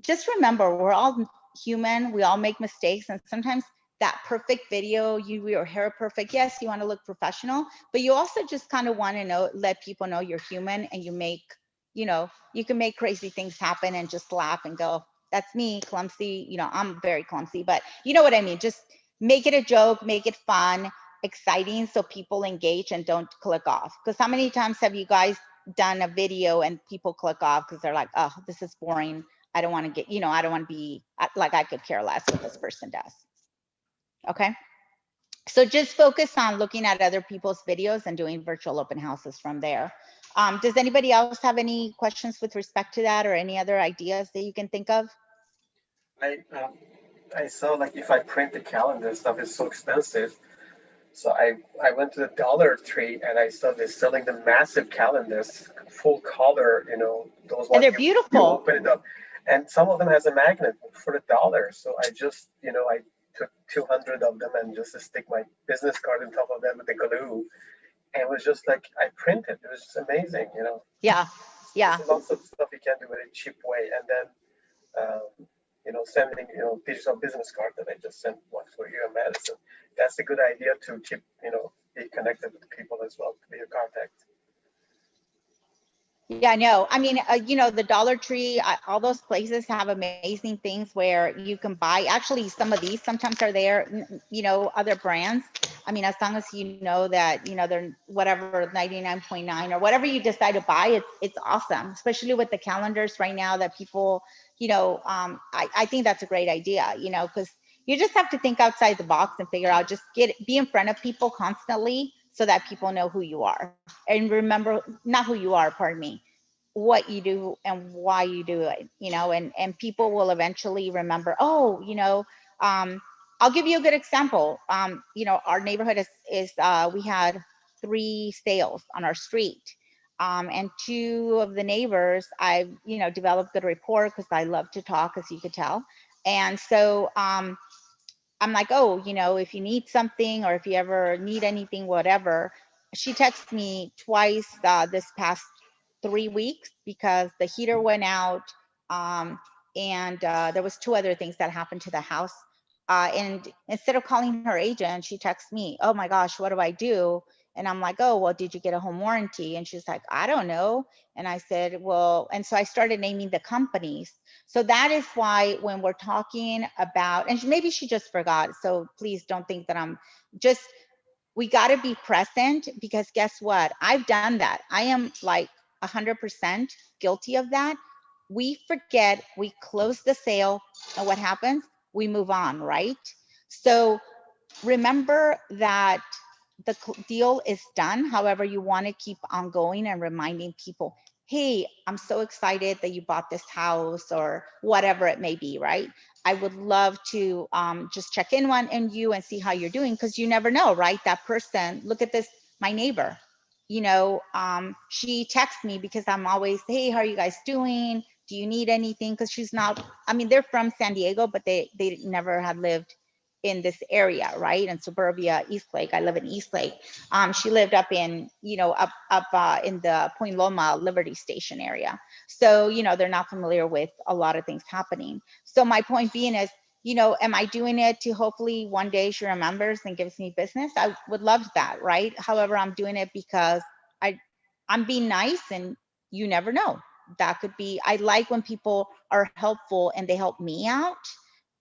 Just remember, we're all human. We all make mistakes. And sometimes that perfect video, your hair perfect. Yes, you want to look professional, but you also just kind of want to let people know you're human, and you can make crazy things happen and just laugh and go, that's me, clumsy. I'm very clumsy, but you know what I mean? Just make it a joke, make it fun, exciting, so people engage and don't click off. Because how many times have you guys done a video and people click off because they're like, oh, this is boring. I don't want to I don't want to be like, I could care less what this person does. Okay. So just focus on looking at other people's videos and doing virtual open houses from there. Does anybody else have any questions with respect to that, or any other ideas that you can think of?
I saw, like, if I print the calendar stuff is so expensive. So I went to the Dollar Tree and I saw they're selling the massive calendars, full color, those
And
ones
they're
you
beautiful.
open it up. And some of them has a magnet for $1. So I just, I took 200 of them and just to stick my business card on top of them with the glue. And it was just like, I printed. It was just amazing,
Yeah. Yeah.
There's lots of stuff you can do in a cheap way. And then, sending, digital business card that I just sent one for you and Madison. That's a good idea to keep, be connected with people as well, to be your contact.
Yeah, no, I mean, the Dollar Tree, all those places have amazing things where you can buy. Actually, some of these sometimes are there, other brands. I mean, as long as you know that, they're whatever 99.9 or whatever you decide to buy, it's awesome, especially with the calendars right now that people, I think that's a great idea, because you just have to think outside the box and figure out, just be in front of people constantly so that people know who you are. And remember, not who you are, pardon me, what you do and why you do it, and people will eventually remember, I'll give you a good example. Our neighborhood is we had 3 sales on our street. And 2 of the neighbors, I've, developed good rapport because I love to talk, as you could tell. And so, I'm like, oh, if you need something or if you ever need anything, whatever. She texted me twice this past 3 weeks because the heater went out, and there was 2 other things that happened to the house. And instead of calling her agent, she texts me, oh my gosh, what do I do? And I'm like, oh, well, did you get a home warranty? And she's like, I don't know. And I said, well, and so I started naming the companies. So that is why when we're talking about, and maybe she just forgot, so please don't think that we got to be present, because guess what? I've done that. I am like 100% guilty of that. We forget, we close the sale, and what happens? We move on, right? So remember that the deal is done. However, you want to keep on going and reminding people, hey, I'm so excited that you bought this house, or whatever it may be, right? I would love to just check in on you and see how you're doing, because you never know, right? That person, look at this, my neighbor, she texts me because I'm always, hey, how are you guys doing? Do you need anything? Because she's not, I mean, they're from San Diego, but they never had lived in this area, right? In suburbia, Eastlake. I live in Eastlake. She lived up in, up in the Point Loma Liberty Station area. So, they're not familiar with a lot of things happening. So my point being is, am I doing it to hopefully one day she remembers and gives me business? I would love that, right? However, I'm doing it because I'm being nice, and you never know. That could be, I like when people are helpful and they help me out.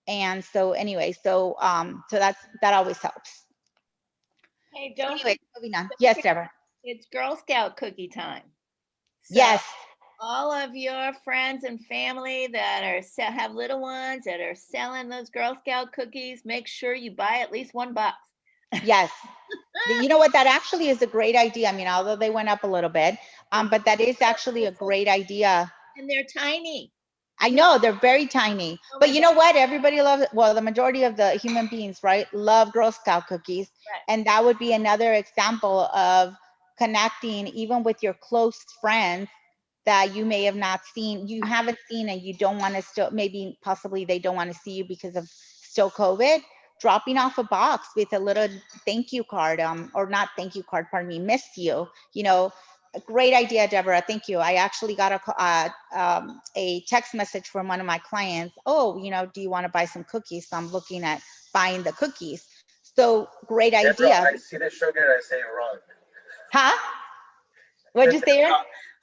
And so anyway, so that always helps.
Hey, don't
Anyway, moving on. Yes, Deborah.
It's Girl Scout cookie time. So
Yes.
all of your friends and family that have little ones that are selling those Girl Scout cookies, make sure you buy at least $1.
Yes. You know what? That actually is a great idea. I mean, although they went up a little bit, but that is actually a great idea.
And they're tiny.
I know they're very tiny, but you know what? Everybody loves, well, the majority of the human beings, right, love Girl Scout cookies.
Right.
And that would be another example of connecting even with your close friends that you may have not seen, you haven't seen, and you don't want to still, maybe possibly they don't want to see you because of still COVID, dropping off a box with a little thank you card, or not thank you card, pardon me, miss you, you know, a great idea, Deborah. Thank you. I actually got a text message from one of my clients. Oh, you know, do you want to buy some cookies? So I'm looking at buying the cookies. So great idea.
Deborah, I see the sugar, I say run.
Huh? What'd you say, Eric?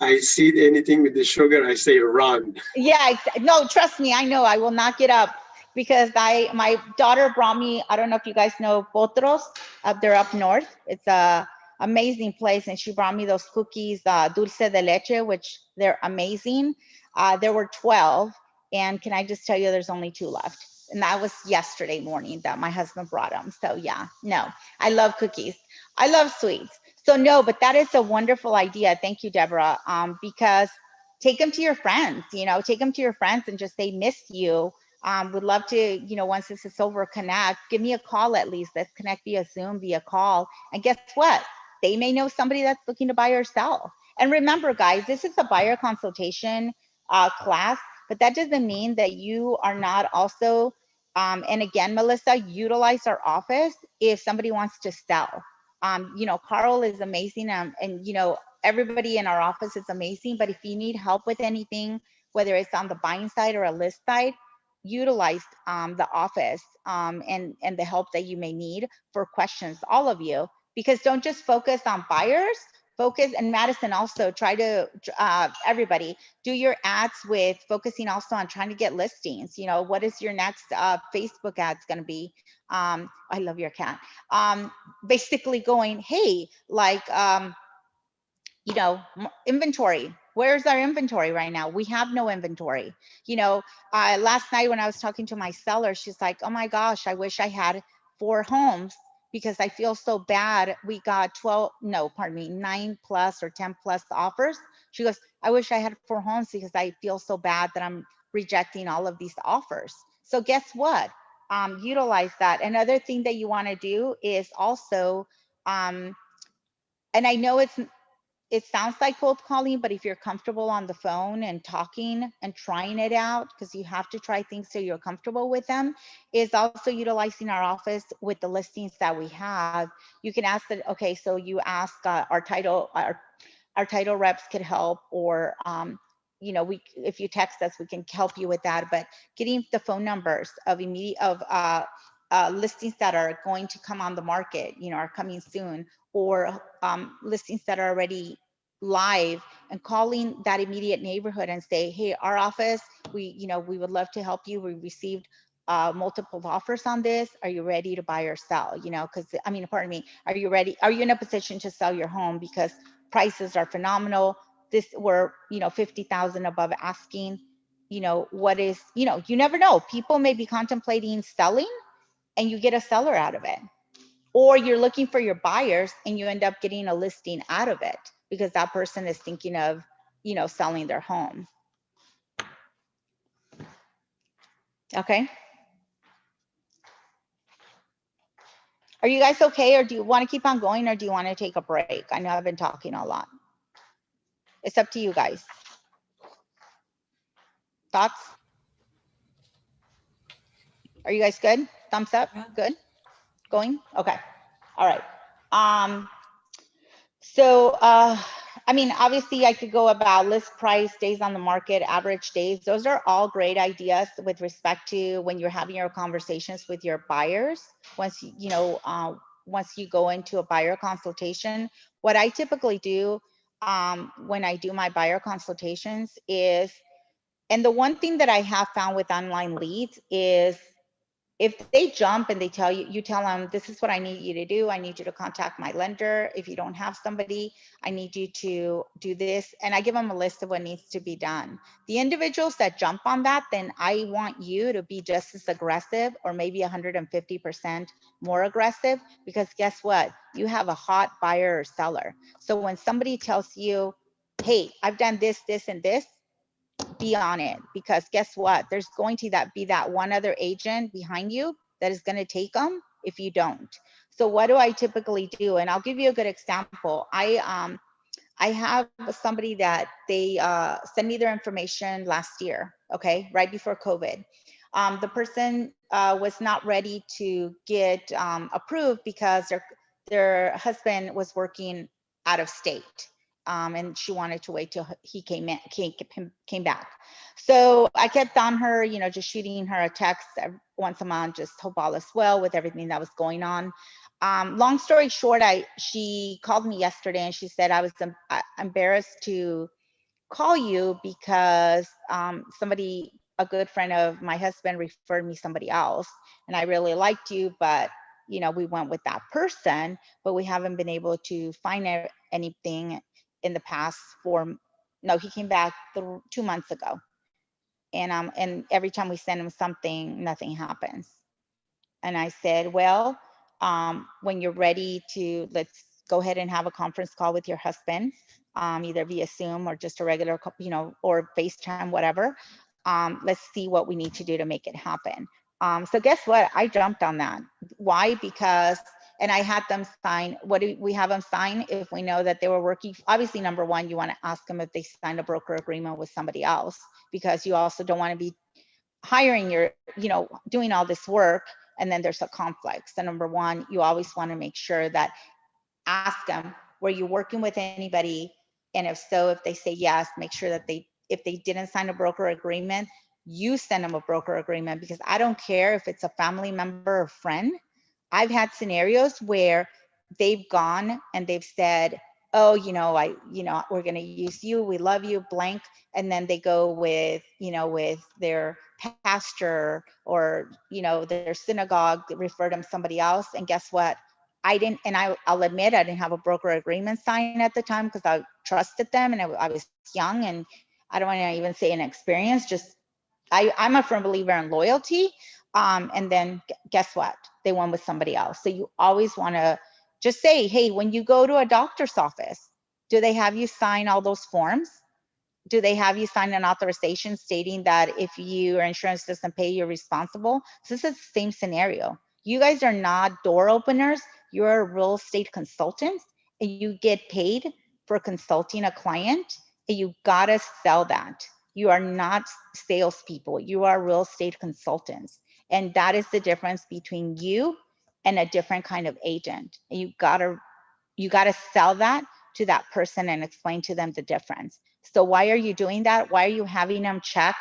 I see anything with the sugar, I say run.
Yeah, no, trust me, I know I will not get up because my daughter brought me, I don't know if you guys know Potros up there up north. It's a amazing place, and she brought me those cookies, dulce de leche, which they're amazing. There were 12, and can I just tell you, there's only 2 left. And that was yesterday morning that my husband brought them. So yeah, no, I love cookies. I love sweets. So no, but that is a wonderful idea. Thank you, Deborah. Because take them to your friends, you know, take them to your friends and just say, miss you. Would love to, you know, once this is over, connect, give me a call at least. Let's connect via Zoom, via call. And guess what? They may know somebody that's looking to buy or sell. And remember, guys, this is a buyer consultation class, but that doesn't mean that you are not also, and again, Melissa, utilize our office if somebody wants to sell. You know, Carl is amazing, and you know, everybody in our office is amazing, but if you need help with anything, whether it's on the buying side or a list side, utilize the office and the help that you may need for questions, all of you, because don't just focus on buyers, focus, and Madison also try to, everybody, do your ads with focusing also on trying to get listings. You know, what is your next Facebook ads going to be? I love your cat. Basically going, hey, like, you know, inventory. Where's our inventory right now? We have no inventory. You know, last night when I was talking to my seller, she's like, oh my gosh, I wish I had 4 homes because I feel so bad. We got 9 plus or 10 plus offers. She goes, I wish I had 4 homes because I feel so bad that I'm rejecting all of these offers. So guess what? Utilize that. Another thing that you want to do is also, and I know it sounds like cold calling, but if you're comfortable on the phone and talking and trying it out, because you have to try things so you're comfortable with them, is also utilizing our office with the listings that we have. You can ask that, okay, so you ask our title reps could help, or you know, if you text us, we can help you with that. But getting the phone numbers of listings that are going to come on the market, you know, are coming soon, or listings that are already live, and calling that immediate neighborhood and say, hey, our office, we would love to help you. We received multiple offers on this. Are you ready to buy or sell? You know, because I mean, pardon me, are you ready? Are you in a position to sell your home? Because prices are phenomenal. We're, you know, 50,000 above asking. You know, what is, you know, you never know. People may be contemplating selling and you get a seller out of it. Or you're looking for your buyers and you end up getting a listing out of it because that person is thinking of, you know, selling their home. Okay. Are you guys okay? Or do you want to keep on going, or do you want to take a break? I know I've been talking a lot. It's up to you guys. Thoughts? Are you guys good? Thumbs up?
Yeah.
Good? Going? Okay. All right. So, I mean, obviously I could go about list price, days on the market, average days. Those are all great ideas with respect to when you're having your conversations with your buyers. Once once you go into a buyer consultation, what I typically do when I do my buyer consultations is, and the one thing that I have found with online leads is, if they jump and they tell you, you tell them, this is what I need you to do. I need you to contact my lender. If you don't have somebody, I need you to do this. And I give them a list of what needs to be done. The individuals that jump on that, then I want you to be just as aggressive, or maybe 150% more aggressive, because guess what? You have a hot buyer or seller. So when somebody tells you, hey, I've done this, this, and this, be on it, because guess what? There's going to be that one other agent behind you that is going to take them if you don't. So what do I typically do? And I'll give you a good example. I have somebody that they sent me their information last year, okay, right before COVID. The person was not ready to get approved because their husband was working out of state. And she wanted to wait till he came back. So I kept on her, just shooting her a text once a month, just hope all is well with everything that was going on. Long story short, she called me yesterday and she said I was embarrassed to call you because a good friend of my husband referred me somebody else, and I really liked you, but we went with that person, but we haven't been able to find anything in the past no, he came back 2 months ago, and every time we send him something, nothing happens. And I said, well, when you're ready to, let's go ahead and have a conference call with your husband, either via Zoom or just a regular, or FaceTime, whatever. Let's see what we need to do to make it happen. So guess what? I jumped on that. Why? Because, and I had them sign, what do we have them sign if we know that they were working? Obviously, number one, you want to ask them if they signed a broker agreement with somebody else, because you also don't want to be hiring doing all this work and then there's a conflict. So number one, you always want to make sure that, ask them, were you working with anybody? And if so, if they say yes, make sure that if they didn't sign a broker agreement, you send them a broker agreement, because I don't care if it's a family member or friend. I've had scenarios where they've gone and they've said, oh, we're going to use you, we love you, blank. And then they go with, with their pastor or, their synagogue, refer them somebody else. And guess what? I didn't, and I'll admit I didn't have a broker agreement signed at the time because I trusted them and I was young, and I don't want to even say inexperienced, just I'm a firm believer in loyalty. And then guess what? They went with somebody else. So you always want to just say, hey, when you go to a doctor's office, do they have you sign all those forms? Do they have you sign an authorization stating that if your insurance doesn't pay, you're responsible? So this is the same scenario. You guys are not door openers. You're a real estate consultant, and you get paid for consulting a client, and you gotta sell that. You are not salespeople. You are real estate consultants. And that is the difference between you and a different kind of agent. And you gotta sell that to that person and explain to them the difference. So why are you doing that? Why are you having them check,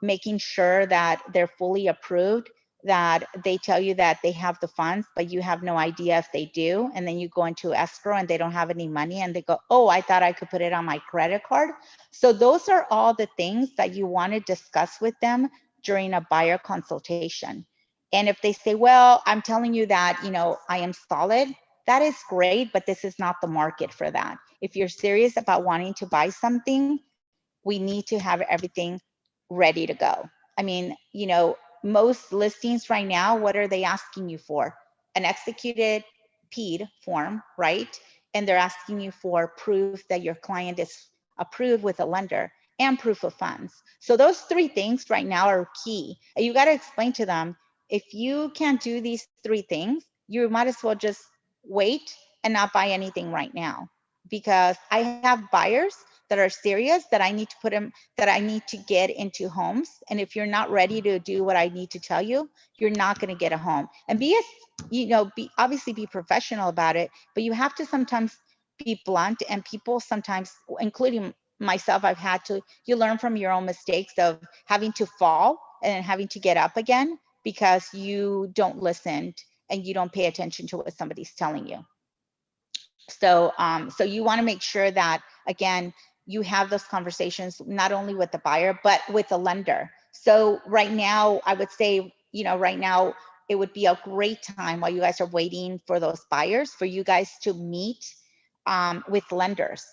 making sure that they're fully approved, that they tell you that they have the funds, but you have no idea if they do. And then you go into escrow and they don't have any money and they go, oh, I thought I could put it on my credit card. So those are all the things that you want to discuss with them during a buyer consultation. And if they say, well, I'm telling you that, I am solid, that is great, but this is not the market for that. If you're serious about wanting to buy something, we need to have everything ready to go. I mean, most listings right now, what are they asking you for? An executed PED form, right? And they're asking you for proof that your client is approved with a lender and proof of funds. So those three things right now are key. And you got to explain to them, if you can't do these three things, you might as well just wait and not buy anything right now, because I have buyers that are serious that I need to that I need to get into homes. And if you're not ready to do what I need to tell you, you're not going to get a home. And obviously be professional about it, but you have to sometimes be blunt, and people sometimes, including myself, you learn from your own mistakes of having to fall and having to get up again because you don't listen and you don't pay attention to what somebody's telling you. So, so you want to make sure that, again, you have those conversations not only with the buyer, but with the lender. So right now, I would say, right now, it would be a great time while you guys are waiting for those buyers for you guys to meet with lenders.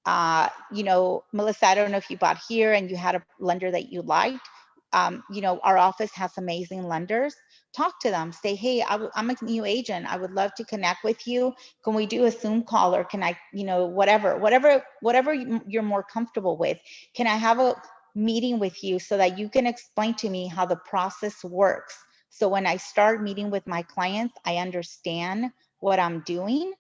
Melissa, I don't know if you bought here and you had a lender that you liked. Our office has amazing lenders. Talk to them, say, hey, I'm a new agent. I would love to connect with you. Can we do a Zoom call, or can I, whatever you're more comfortable with? Can I have a meeting with you so that you can explain to me how the process works? So when I start meeting with my clients, I understand what I'm doing,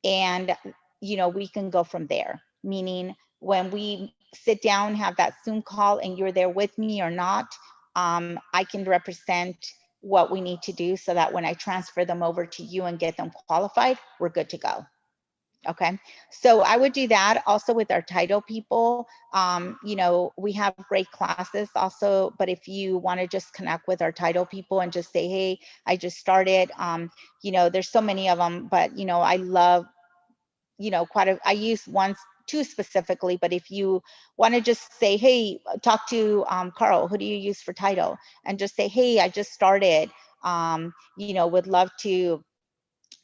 and, we can go from there. Meaning when we sit down, have that Zoom call, and you're there with me or not, I can represent what we need to do so that when I transfer them over to you and get them qualified, we're good to go. Okay, so I would do that also with our title people. You know, we have great classes also, but if you want to just connect with our title people and just say, hey, I just started, you know, there's so many of them, but you know, I love, you know, I use two specifically, but if you want to just say, hey, talk to Carl, who do you use for title? And just say, hey, I just started, you know, would love to,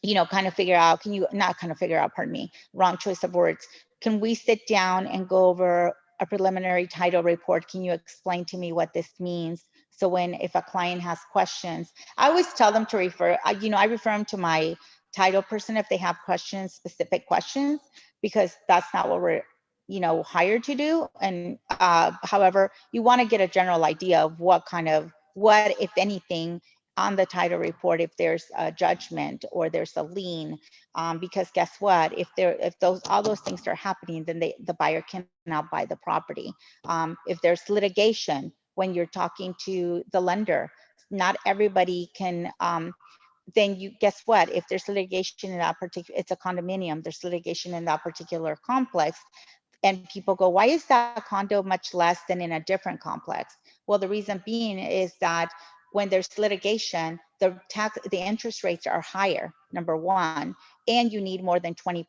you know, kind of figure out, can you not kind of figure out, pardon me, wrong choice of words. Can we sit down and go over a preliminary title report? Can you explain to me what this means? So if a client has questions, I always tell them to refer, you know, I refer them to my title person if they have questions, specific questions, because that's not what we're, you know, hired to do. And however, you want to get a general idea of what, if anything, on the title report, if there's a judgment or there's a lien, because guess what? If all those things are happening, then the buyer cannot buy the property. If there's litigation when you're talking to the lender, not everybody can. Then guess what? If there's litigation in that particular, it's a condominium. There's litigation in that particular complex. And people go, why is that condo much less than in a different complex? Well, the reason being is that when there's litigation, the interest rates are higher, number one, and you need more than 20%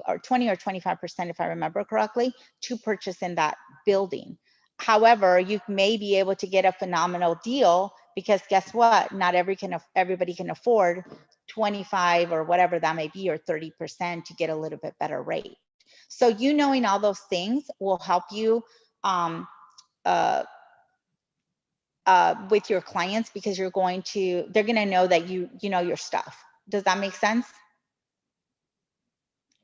or 20 or 25%, if I remember correctly, to purchase in that building. However, you may be able to get a phenomenal deal because guess what? Not everybody can afford 25 or whatever that may be, or 30% to get a little bit better rate. So you knowing all those things will help you with your clients, because they're going to know that you know your stuff. Does that make sense?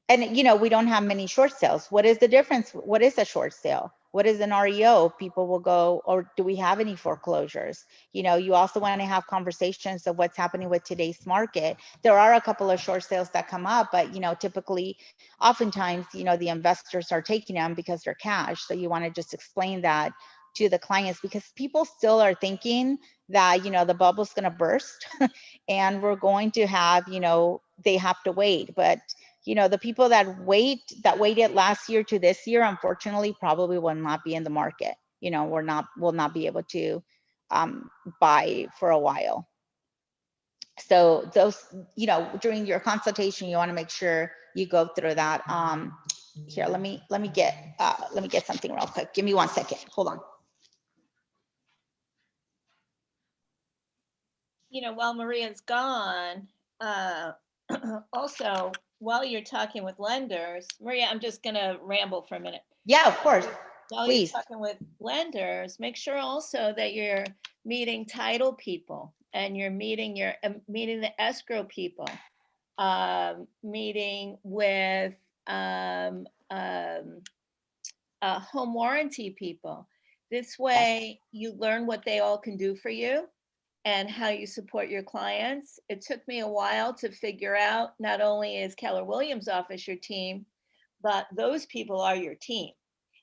And you know, we don't have many short sales. What is the difference? What is a short sale? What is an REO? People will go, or do we have any foreclosures? You know, you also want to have conversations of what's happening with today's market. There are a couple of short sales that come up, but you know, typically, oftentimes, you know, the investors are taking them because they're cash. So you want to just explain that to the clients, because people still are thinking that, you know, the bubble's going to burst and we're going to have, you know, they have to wait. But you know, the people that waited last year to this year, unfortunately, probably will not be in the market. You know, will not be able to buy for a while. So those, you know, during your consultation, you want to make sure you go through that. Here, let me get something real quick. Give me 1 second. Hold on.
You know, while Maria's gone, also, while you're talking with lenders, Maria, I'm just going to ramble for a minute.
Yeah, of course.
While
Please.
you're talking with lenders, make sure also that you're meeting title people and you're meeting the escrow people, meeting with home warranty people. This way you learn what they all can do for you and how you support your clients. It took me a while to figure out, not only is Keller Williams office your team, but those people are your team.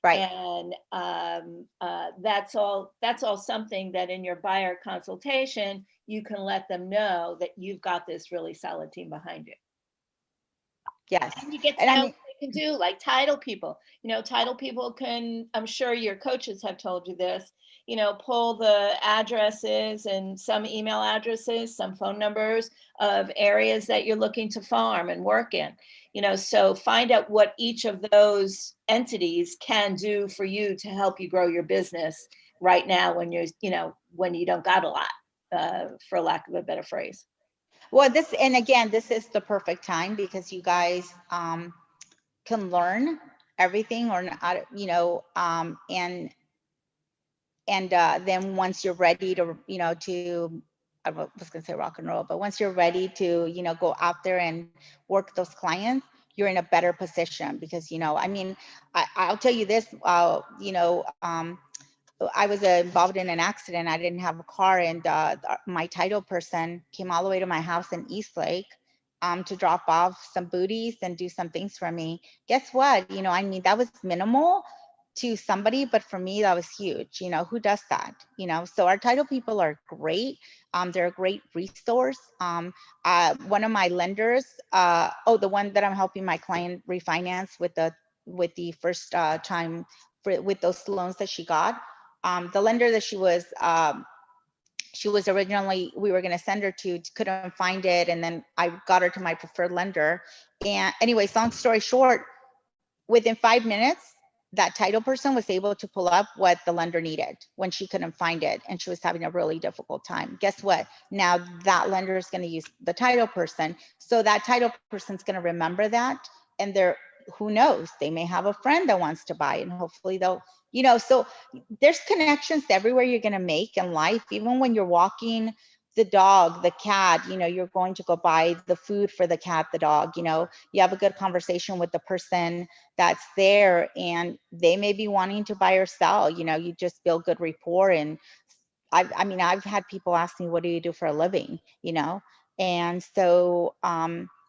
Right.
And that's all something that in your buyer consultation, you can let them know that you've got this really solid team behind you.
Yes.
And you get to know what they can do, like title people. You know, title people can, I'm sure your coaches have told you this, you know, pull the addresses and some email addresses, some phone numbers of areas that you're looking to farm and work in. You know, so find out what each of those entities can do for you to help you grow your business right now when you're, you know, when you don't got a lot, for lack of a better phrase.
Well, this is the perfect time because you guys can learn everything, or not, you know, and then once you're ready to, you know, I was going to say rock and roll, but once you're ready to, you know, go out there and work those clients, you're in a better position because, you know, I mean, I'll tell you this, you know, I was involved in an accident. I didn't have a car, and my title person came all the way to my house in Eastlake to drop off some booties and do some things for me. Guess what? You know, I mean, that was minimal, to somebody, but for me, that was huge. You know, who does that? You know, so our title people are great. They're a great resource. One of my lenders, the one that I'm helping my client refinance with the first time with those loans that she got, the lender that she was originally, we were going to send her to, couldn't find it. And then I got her to my preferred lender. And anyways, long story short, within 5 minutes, that title person was able to pull up what the lender needed when she couldn't find it. And she was having a really difficult time. Guess what? Now that lender is going to use the title person. So that title person's going to remember that. And who knows, they may have a friend that wants to buy, and hopefully they'll, you know, so there's connections everywhere you're going to make in life. Even when you're walking the dog, the cat, you know, you're going to go buy the food for the cat, the dog, you know, you have a good conversation with the person that's there, and they may be wanting to buy or sell, you know, you just build good rapport. And I mean, I've had people ask me, what do you do for a living? You know? And so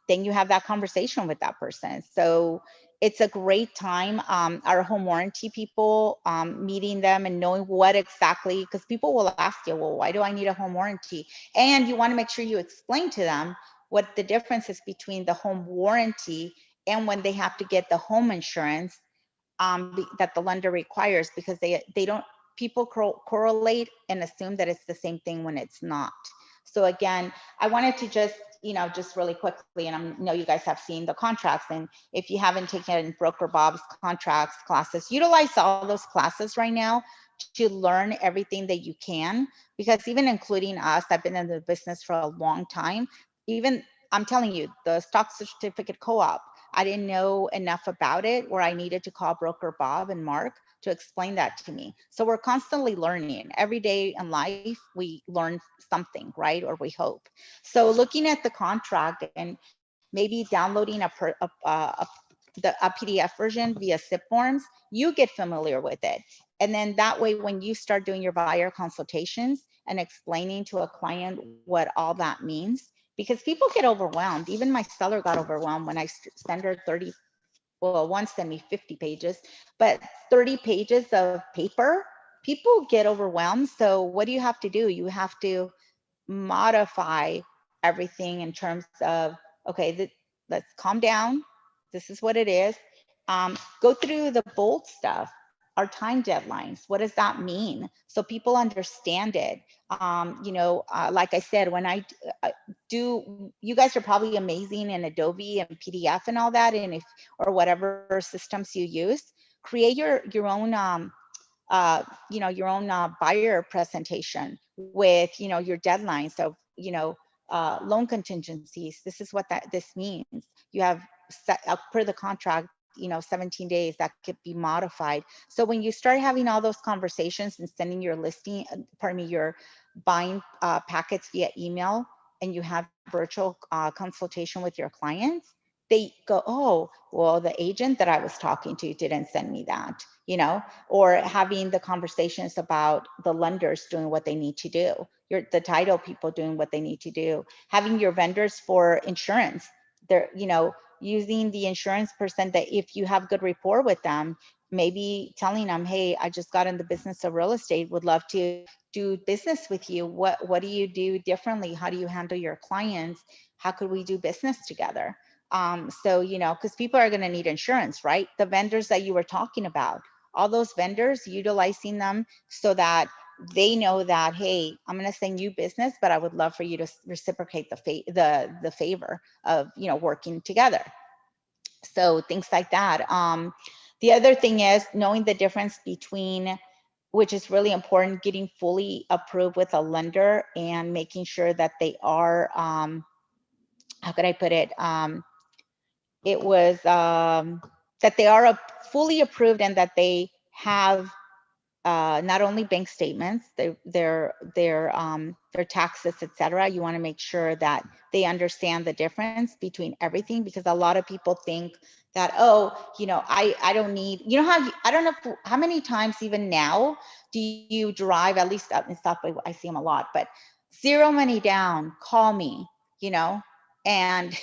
then you have that conversation with that person. So it's a great time. Our home warranty people, meeting them and knowing what exactly, because people will ask you, well, why do I need a home warranty? And you want to make sure you explain to them what the difference is between the home warranty and when they have to get the home insurance that the lender requires, because they don't, people correlate and assume that it's the same thing when it's not. So again, I wanted to just, you know, just really quickly, and I know you guys have seen the contracts, and if you haven't taken Broker Bob's contracts classes, utilize all those classes right now to learn everything that you can, because even including us, I've been in the business for a long time. Even, I'm telling you, the stock certificate co-op, I didn't know enough about it where I needed to call Broker Bob and Mark to explain that to me. So we're constantly learning. Every day in life, we learn something, right? Or we hope. So looking at the contract and maybe downloading a PDF version via SIP forms, you get familiar with it. And then that way, when you start doing your buyer consultations and explaining to a client what all that means, because people get overwhelmed. Even my seller got overwhelmed when I sent her 30, well, one sent me 50 pages, but 30 pages of paper, people get overwhelmed. So what do you have to do? You have to modify everything in terms of, okay, let's calm down. This is what it is. Go through the bold stuff. Our time deadlines, what does that mean? So people understand it. You know, like I said, when I do, you guys are probably amazing in Adobe and PDF and all that, and or whatever systems you use, create your own you know, your own buyer presentation with, you know, your deadlines of, you know, loan contingencies. This is what this means. You have set up per the contract, you know, 17 days that could be modified. So when you start having all those conversations and sending your listing, your buying packets via email, and you have virtual consultation with your clients, they go, oh, well, the agent that I was talking to didn't send me that, you know, or having the conversations about the lenders doing what they need to do, the title people doing what they need to do, having your vendors for insurance, they're, you know, using the insurance person that if you have good rapport with them, maybe telling them, hey, I just got in the business of real estate, would love to do business with you. What do you do differently? How do you handle your clients? How could we do business together? So, you know, because people are going to need insurance, right? The vendors that you were talking about, all those vendors, utilizing them so that they know that, hey, I'm going to send you business, but I would love for you to reciprocate the favor of, you know, working together. So things like that. The other thing is knowing the difference between, which is really important, getting fully approved with a lender and making sure that they are, how could I put it? It was that they are fully approved and that they have not only bank statements, their taxes, etc. You want to make sure that they understand the difference between everything, because a lot of people think that, oh, you know, I don't need, you know, I don't know how many times even now do you drive, at least up in Southway, I see them a lot, but zero money down, call me, you know, and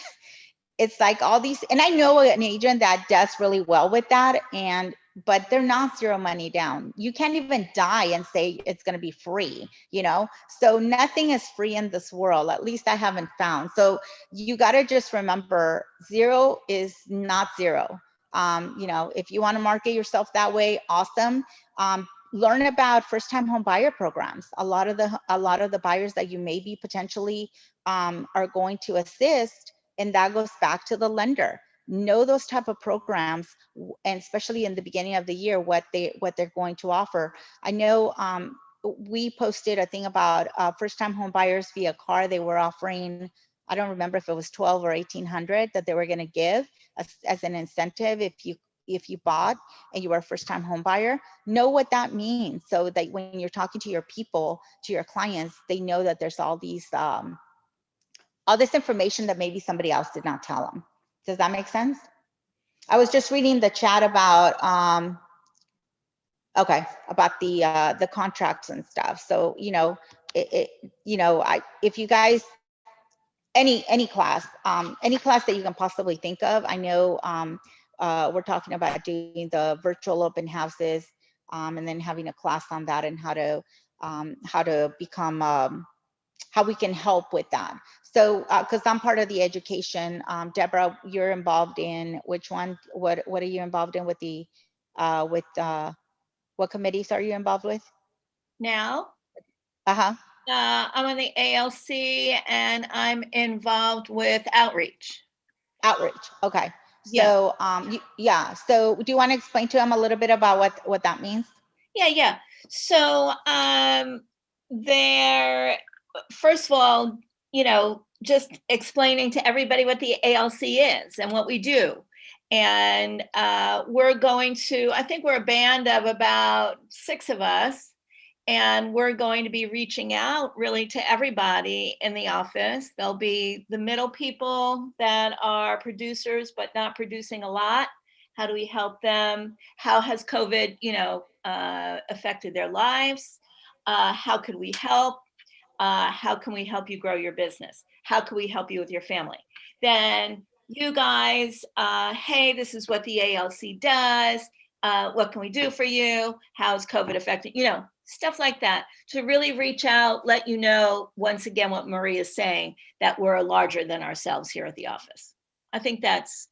it's like all these, and I know an agent that does really well with that, and but they're not zero money down. You can't even die and say it's going to be free, you know? So nothing is free in this world. At least I haven't found. So you got to just remember, zero is not zero. You know, if you want to market yourself that way, awesome. Learn about first-time home buyer programs. A lot of the buyers that you may be potentially are going to assist, and that goes back to the lender. Know those type of programs, and especially in the beginning of the year, what they're going to offer. I know we posted a thing about first-time home buyers via car. They were offering, I don't remember if it was 12 or 1800 that they were going to give as an incentive if you bought and you were a first-time home buyer. Know what that means, so that when you're talking to your people, to your clients, they know that there's all this information that maybe somebody else did not tell them. Does that make sense? I was just reading the chat about about the contracts and stuff. So you know, if you guys, any class that you can possibly think of. I know we're talking about doing the virtual open houses, and then having a class on that, and how to become how we can help with that. So because I'm part of the education, Deborah, you're involved in which one? What are you involved in with the what committees are you involved with
Now,
uh-huh
I'm on the ALC, and I'm involved with outreach.
Outreach? Okay.
Yeah.
So so do you want to explain to them a little bit about what that means?
Yeah. So there, first of all, you know, just explaining to everybody what the ALC is and what we do. And we're going to, I think we're a band of about 6 of us, and we're going to be reaching out really to everybody in the office. There'll be the middle people that are producers but not producing a lot. How do we help them? How has COVID, affected their lives? How could we help? How can we help you grow your business? How can we help you with your family? Then you guys, hey, this is what the ALC does. What can we do for you? How's COVID affecting, stuff like that, to really reach out, let you know, once again, what Marie is saying, that we're larger than ourselves here at the office. I think that's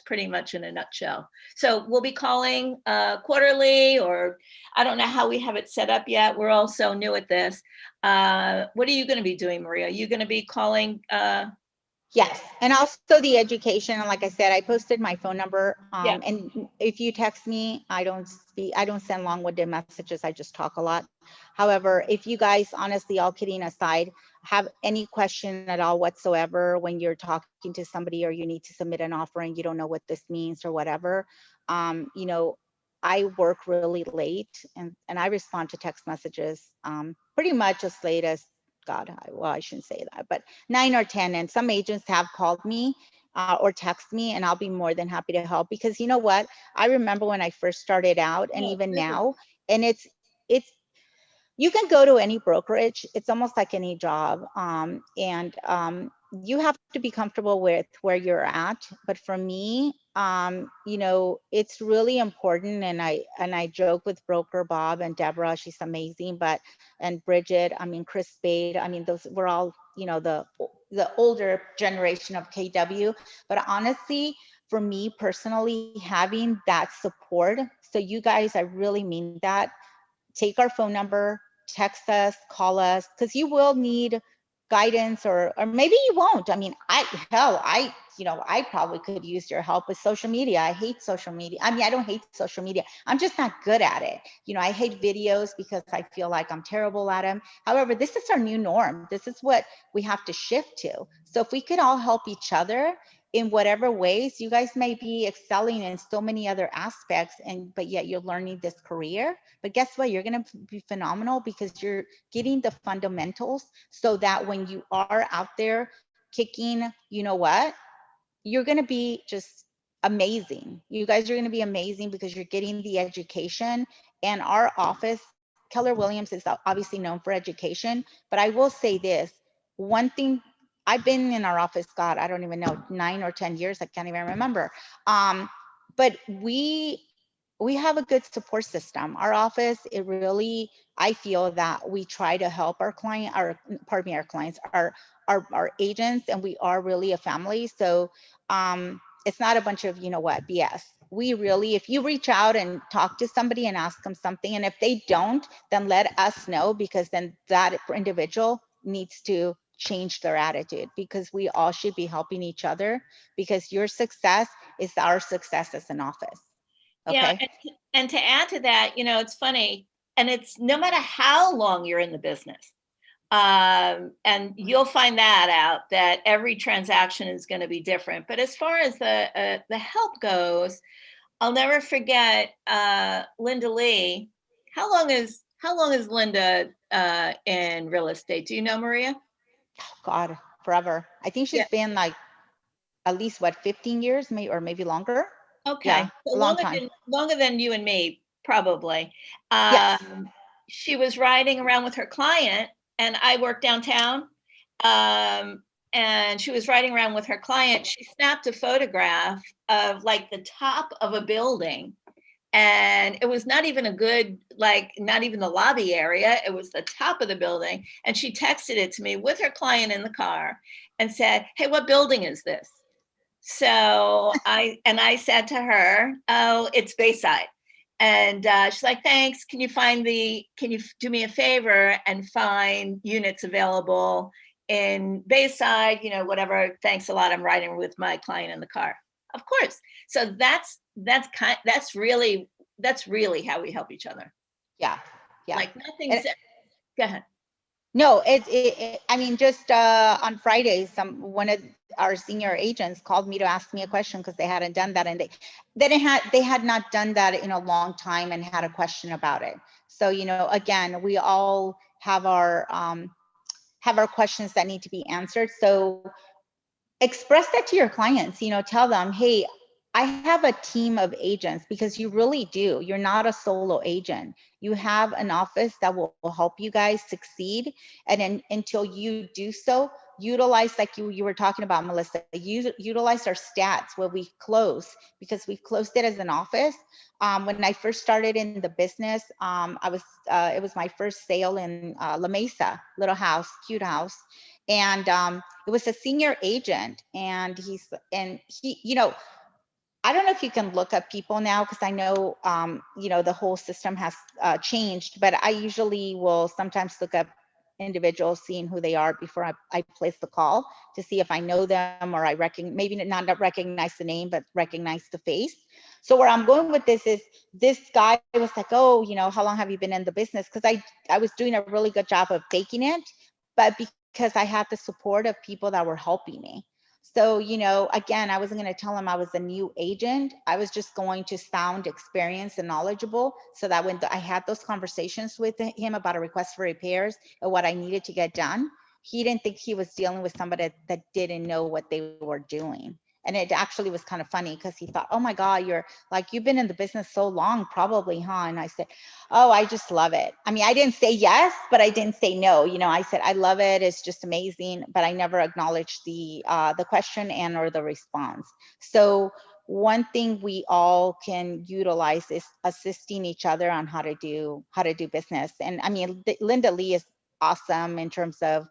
pretty much in a nutshell. So we'll be calling quarterly, or I don't know how we have it set up yet. We're all so new at this. What are you going to be doing, Maria? Are you going to be calling?
Yes, and also the education. And like I said, I posted my phone number.
Yeah.
And if you text me, I don't send long-winded messages. I just talk a lot. However, if you guys, honestly, all kidding aside, have any question at all whatsoever when you're talking to somebody, or you need to submit an offer and you don't know what this means or whatever, I work really late, and I respond to text messages pretty much as late as, I shouldn't say that, but 9 or 10. And some agents have called me or text me, and I'll be more than happy to help, because you know what? I remember when I first started out, and even now, and it's you can go to any brokerage. It's almost like any job. And you have to be comfortable with where you're at. But for me, it's really important. And I joke with broker Bob and Deborah, she's amazing, and Bridget, Chris Spade, those we're all, the older generation of KW. But honestly, for me personally, having that support, so you guys, I really mean that, take our phone number, text us, call us, because you will need guidance, or maybe you won't. I probably could use your help with social media. I hate social media. I don't hate social media. I'm just not good at it. I hate videos because I feel like I'm terrible at them. However, this is our new norm. This is what we have to shift to. So if we could all help each other in whatever ways, you guys may be excelling in so many other aspects, but yet you're learning this career. But guess what? You're going to be phenomenal, because you're getting the fundamentals, so that when you are out there kicking, you're going to be just amazing. You guys are going to be amazing, because you're getting the education. And our office, Keller Williams, is obviously known for education. But I will say this, one thing, I've been in our office, God, I don't even know, 9 or 10 years. I can't even remember. But we we have a good support system. Our office, it really, I feel that we try to help our client, our clients, our agents, and we are really a family. So it's not a bunch of, you know what, BS. We really, if you reach out and talk to somebody and ask them something, and if they don't, then let us know, because then that individual needs to change their attitude, because we all should be helping each other, because your success is our success as an office.
Yeah,
Okay.
and to add to that, it's funny, and it's no matter how long you're in the business, and you'll find that out, that every transaction is going to be different. But as far as the help goes, I'll never forget Linda Lee. How long is Linda in real estate? Do you know, Maria?
Oh, God, forever. I think she's been like at least 15 years, maybe, or maybe longer.
Okay,
Yeah,
so
a long time.
Longer than you and me, probably.
Yes.
She was riding around with her client, and I work downtown. And she was riding around with her client. She snapped a photograph of like the top of a building. And it was not even a good, like, not even the lobby area. It was the top of the building. And she texted it to me with her client in the car and said, "Hey, what building is this?" So I said to her, "Oh, it's Bayside." And she's like, "Thanks. Can you do me a favor and find units available in Bayside? Whatever. Thanks a lot. I'm riding with my client in the car." Of course. So that's really how we help each other.
Yeah. Yeah.
Like nothing. Go ahead.
No, I mean, just on Friday, one of our senior agents called me to ask me a question, because they hadn't done that, and they had not done that in a long time, and had a question about it. So, again, we all have our questions that need to be answered. So express that to your clients, tell them, hey, I have a team of agents, because you really do. You're not a solo agent. You have an office that will help you guys succeed. And then until you do so, utilize, like you were talking about, Melissa, utilize our stats where we close, because we've closed it as an office. When I first started in the business, it was my first sale in La Mesa, little house, cute house. And it was a senior agent, and he, I don't know if you can look up people now, because I know, the whole system has changed, but I usually will sometimes look up individuals, seeing who they are before I place the call, to see if I know them, or I maybe not recognize the name, but recognize the face. So where I'm going with this is, this guy was like, "Oh, how long have you been in the business?" Because I was doing a really good job of faking it, but because I had the support of people that were helping me. So, again, I wasn't going to tell him I was a new agent. I was just going to sound experienced and knowledgeable, so that when I had those conversations with him about a request for repairs or what I needed to get done, he didn't think he was dealing with somebody that didn't know what they were doing. And it actually was kind of funny, because he thought, "Oh my God, you've been in the business so long, probably, huh?" And I said, "Oh, I just love it." I mean, I didn't say yes, but I didn't say no. I said, "I love it. It's just amazing." But I never acknowledged the question and or the response. So one thing we all can utilize is assisting each other on how to do business. And I mean, Linda Lee is awesome in terms of,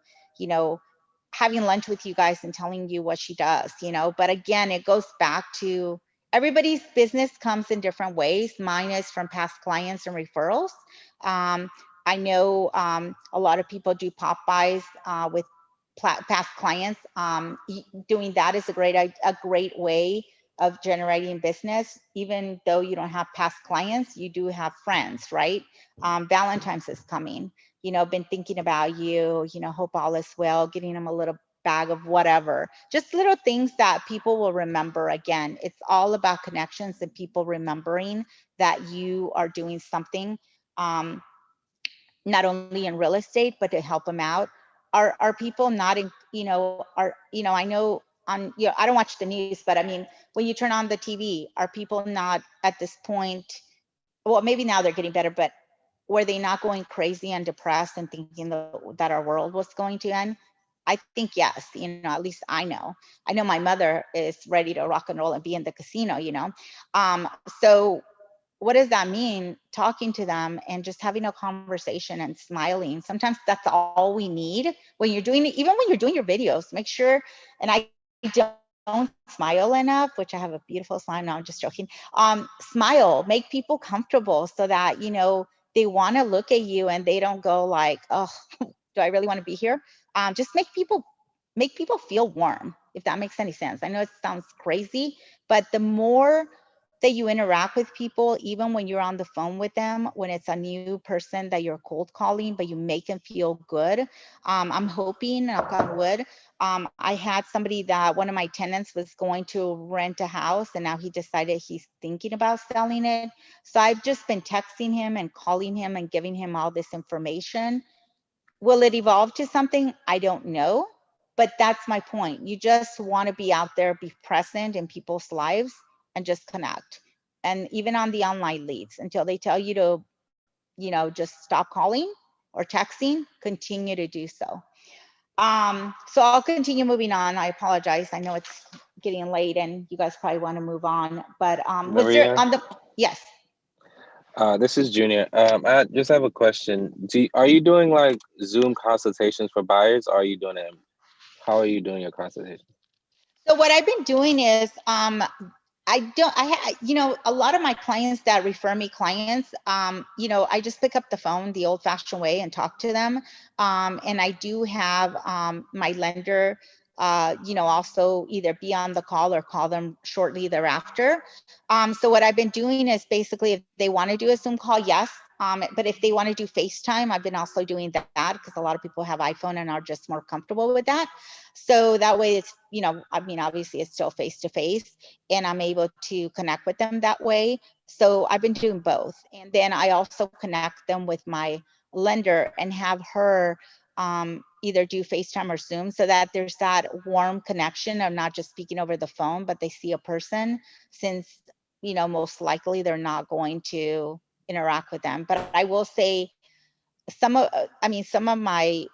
having lunch with you guys and telling you what she does, but again, it goes back to, everybody's business comes in different ways. Mine is from past clients and referrals. I know a lot of people do pop buys with past clients. Doing that is a great way of generating business. Even though you don't have past clients, you do have friends, right? Valentine's is coming. Been thinking about you, hope all is well, getting them a little bag of whatever, just little things that people will remember. Again, it's all about connections and people remembering that you are doing something, not only in real estate, but to help them out. Are people not in, I know I don't watch the news, but I mean, when you turn on the TV, are people not at this point, well, maybe now they're getting better, but were they not going crazy and depressed and thinking that our world was going to end? I think yes, at least I know my mother is ready to rock and roll and be in the casino, so what does that mean? Talking to them and just having a conversation and smiling. Sometimes that's all we need when you're doing it, even when you're doing your videos. Make sure, and I don't smile enough, which I have a beautiful smile. No, I'm just joking. Smile, make people comfortable so that, you know, they want to look at you and they don't go like, oh, do I really want to be here? Just make people feel warm, if that makes any sense. I know it sounds crazy, but the more that you interact with people, even when you're on the phone with them, when it's a new person that you're cold calling, but you make them feel good. I'm hoping, knock on wood, I had somebody that one of my tenants was going to rent a house and now he decided he's thinking about selling it. So I've just been texting him and calling him and giving him all this information. Will it evolve to something? I don't know, but that's my point. You just want to be out there, be present in people's lives and just connect. And even on the online leads, until they tell you to, you know, just stop calling or texting, continue to do so. So I'll continue moving on. I apologize. I know it's getting late and you guys probably want to move on, but was there
Maria?
on the, yes.
This is Junior. I just have a question. Are you doing like Zoom consultations for buyers? Or are you doing it? How are you doing your consultation?
So what I've been doing is, you know, a lot of my clients that refer me clients, you know, I just pick up the phone the old fashioned way and talk to them. And I do have my lender, you know, also either be on the call or call them shortly thereafter. So what I've been doing is basically if they want to do a Zoom call, yes. But if they want to do FaceTime, I've been also doing that because a lot of people have iPhone and are just more comfortable with that. So that way it's, you know, I mean, obviously it's still face to face and I'm able to connect with them that way. So I've been doing both. And then I also connect them with my lender and have her either do FaceTime or Zoom so that there's that warm connection of not just speaking over the phone, but they see a person since, you know, most likely they're not going to interact with them. But I will say some of my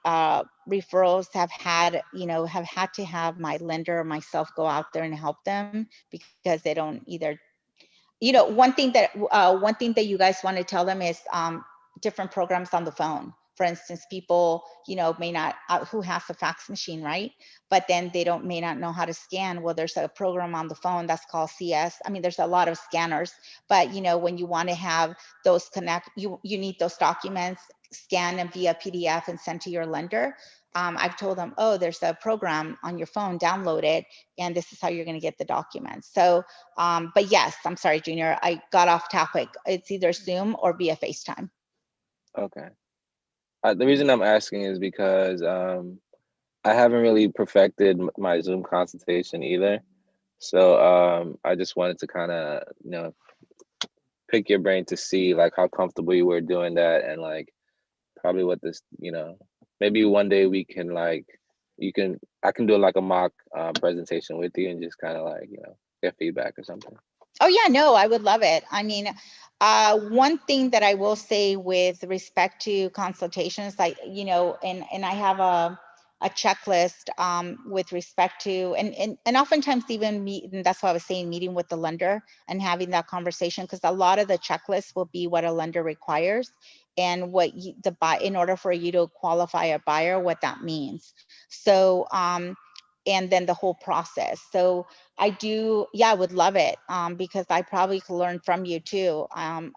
referrals have had, you know, have had to have my lender or myself go out there and help them because they don't either, you know, one thing that you guys want to tell them is different programs on the phone. For instance, people, you know, may not, who has a fax machine, right? But then they may not know how to scan. Well, there's a program on the phone that's called CS. I mean, there's a lot of scanners, but you know, when you want to have those you need those documents scanned and via PDF and sent to your lender. I've told them, oh, there's a program on your phone, download it, and this is how you're going to get the documents. So, but yes, I'm sorry, Junior, I got off topic. It's either Zoom or via FaceTime.
Okay. The reason I'm asking is because I haven't really perfected my Zoom consultation either. So I just wanted to kind of, you know, pick your brain to see like how comfortable you were doing that and like probably what this, you know, maybe one day we can like, I can do like a mock presentation with you and just kind of like, you know, get feedback or something.
Oh yeah, no, I would love it. I mean, one thing that I will say with respect to consultations, like, you know, and I have a checklist with respect to, and oftentimes even meet, and that's why I was saying meeting with the lender and having that conversation, because a lot of the checklist will be what a lender requires and what in order for you to qualify a buyer, what that means. So, and then the whole process. So I do, yeah, I would love it because I probably could learn from you too.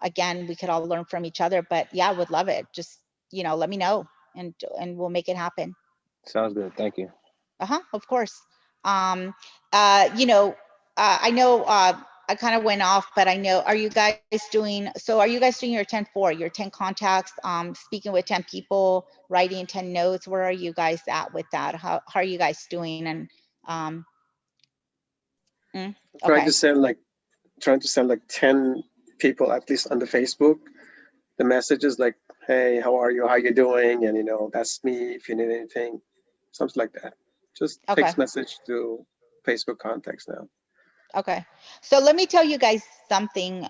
Again, we could all learn from each other, but yeah, I would love it. Just, you know, let me know and we'll make it happen.
Sounds good. Thank you.
Of course. You know, I know I kind of went off, but I know, are you guys doing your 10-4, your 10 contacts, speaking with 10 people, writing 10 notes? Where are you guys at with that? How are you guys doing? And okay.
Trying to send like 10 people at least on the Facebook the messages like, hey, how are you, how you doing, and you know, that's me if you need anything, something like that. Just text message to Facebook contacts now.
Okay, so let me tell you guys something.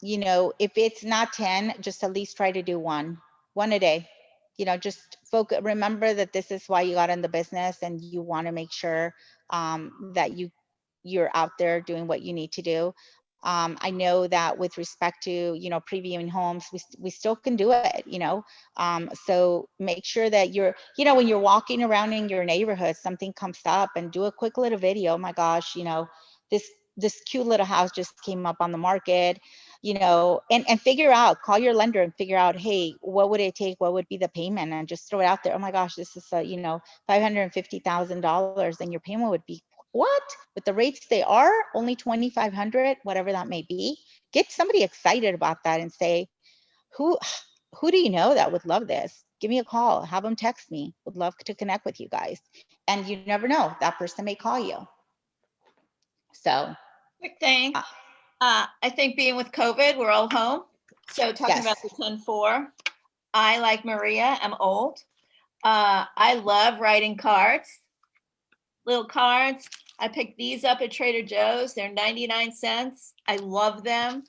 You know, if it's not 10, just at least try to do one a day. You know, just focus. Remember that this is why you got in the business, and you want to make sure that you're out there doing what you need to do. I know that with respect to, you know, previewing homes, we still can do it, you know. So make sure that you're, you know, when you're walking around in your neighborhood, something comes up, and do a quick little video. Oh my gosh, you know, this cute little house just came up on the market, you know, and figure out, call your lender and figure out, hey, what would it take? What would be the payment? And just throw it out there. Oh my gosh, this is, you know, $550,000, and your payment would be what? With the rates they are, only 2,500, whatever that may be. Get somebody excited about that and say, who do you know that would love this? Give me a call, have them text me. Would love to connect with you guys. And you never know, that person may call you. So
Quick thing. I think being with COVID, we're all home. So talking about
yes.
the 10-4, I, like Maria, am old. I love writing cards, little cards. I picked these up at Trader Joe's. They're 99 cents. I love them.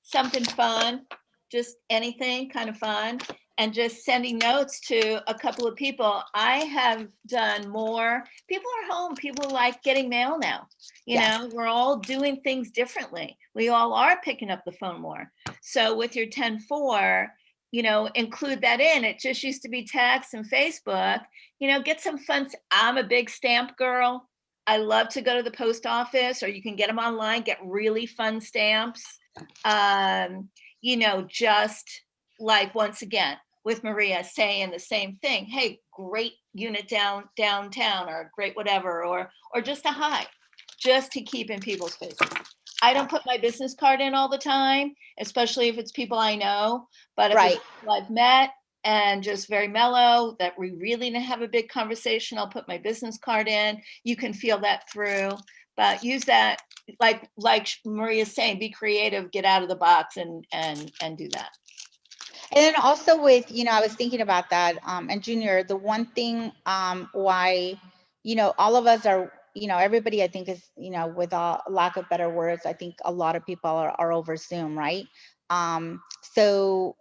Something fun, just anything kind of fun. And just sending notes to a couple of people. I have done more. People are home. People like getting mail now. You know, we're all doing things differently. We all are picking up the phone more. So with your 10-4, you know, include that in. It just used to be text and Facebook. You know, get some fun. I'm a big stamp girl. I love to go to the post office, or you can get them online, get really fun stamps. You know, just like, once again, with Maria saying the same thing. Hey, great unit downtown, or great whatever, or just a hi, just to keep in people's faces. I don't put my business card in all the time, especially if it's people I know, but if it's people I've met and just very mellow, that we really didn't have a big conversation, I'll put my business card in. You can feel that through, but use that, like Maria's saying, be creative, get out of the box, and do that.
And then also with, you know, I was thinking about that, and Junior, the one thing why, you know, all of us are, you know, everybody I think is, you know, with a lack of better words, I think a lot of people are over Zoom, right? So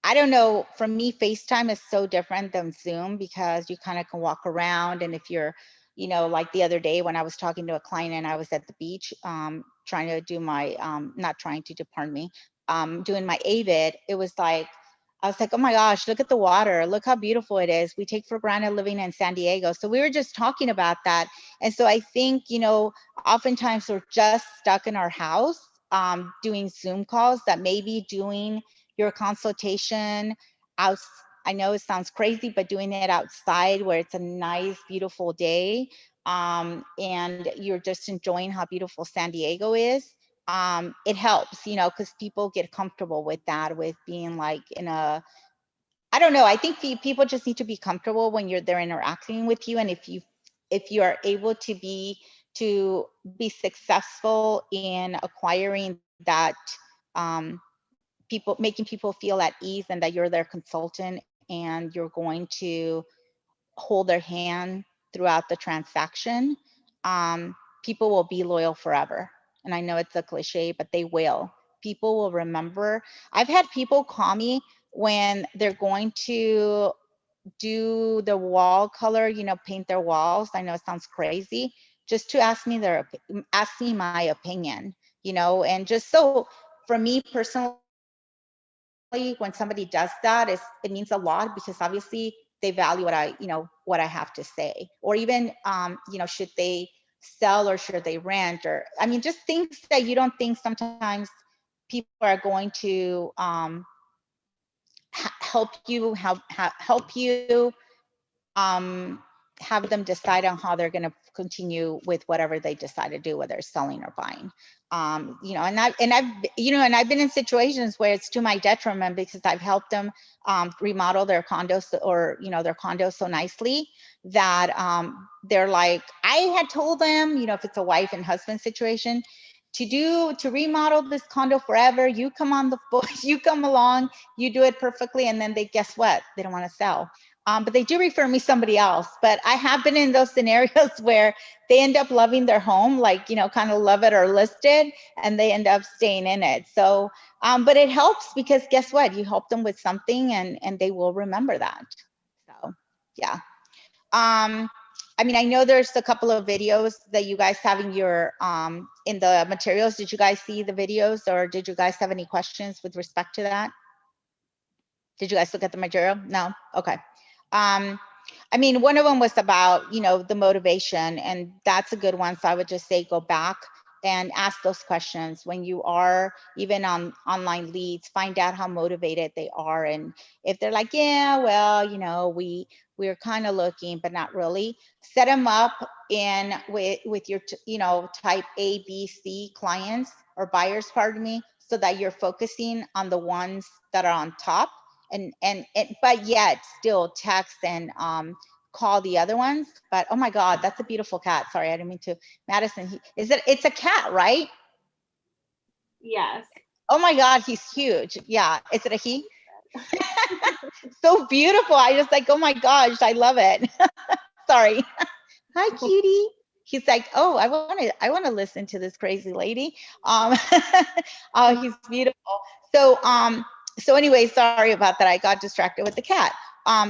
I don't know, for me, FaceTime is so different than Zoom, because you kind of can walk around, and if you're, you know, like the other day when I was talking to a client and I was at the beach trying to do my, not trying to, pardon me, doing my AVID, it was like, I was like, oh my gosh, look at the water. Look how beautiful it is. We take for granted living in San Diego. So we were just talking about that. And so I think, you know, oftentimes we're just stuck in our house doing Zoom calls, that maybe doing your consultation out. I know it sounds crazy, but doing it outside where it's a nice, beautiful day, and you're just enjoying how beautiful San Diego is. It helps, you know, because people get comfortable with that, with being like in a, I don't know, I think people just need to be comfortable when they're interacting with you. And if you are able to be successful in acquiring that, making people feel at ease, and that you're their consultant and you're going to hold their hand throughout the transaction, people will be loyal forever. And I know it's a cliche, but they will. People will remember. I've had people call me when they're going to do the wall color, you know, paint their walls. I know it sounds crazy, just to ask me my opinion, you know. And just so, for me personally, when somebody does that, it means a lot, because obviously they value what I have to say. Or even, you know, should they sell or should they rent, or, I mean, just things that you don't think sometimes people are going to help you have them decide on how they're going to continue with whatever they decide to do, whether it's selling or buying. You know, and I've been in situations where it's to my detriment, because I've helped them remodel their condos, or, you know, their condos so nicely that they're like, I had told them, you know, if it's a wife and husband situation, to remodel this condo forever, you come on the board, you come along, you do it perfectly, and then guess what? They don't want to sell. But they do refer me somebody else. But I have been in those scenarios where they end up loving their home, like, you know, kind of love it or list it, and they end up staying in it. So, but it helps, because guess what? You help them with something, and they will remember that. So, yeah. I mean, I know there's a couple of videos that you guys have in your in the materials. Did you guys see the videos, or did you guys have any questions with respect to that? Did you guys look at the material? No? Okay. I mean, one of them was about, you know, the motivation, and that's a good one. So I would just say go back and ask those questions when you are even on online leads. Find out how motivated they are, and if they're like, yeah, well, you know, we're kind of looking, but not really. Set them up in with your, you know, type A, B, C clients or buyers, pardon me, so that you're focusing on the ones that are on top, and but yet still text and call the other ones. But oh my God, that's a beautiful cat. Sorry, I didn't mean to. Madison, it's a cat, right?
Yes.
Oh my God, he's huge. Yeah, is it a he? So beautiful. I just like, oh my gosh, I love it. Sorry. Hi, cutie. He's like, oh, I want to listen to this crazy lady. Oh, he's beautiful. So anyway, sorry about that. I got distracted with the cat.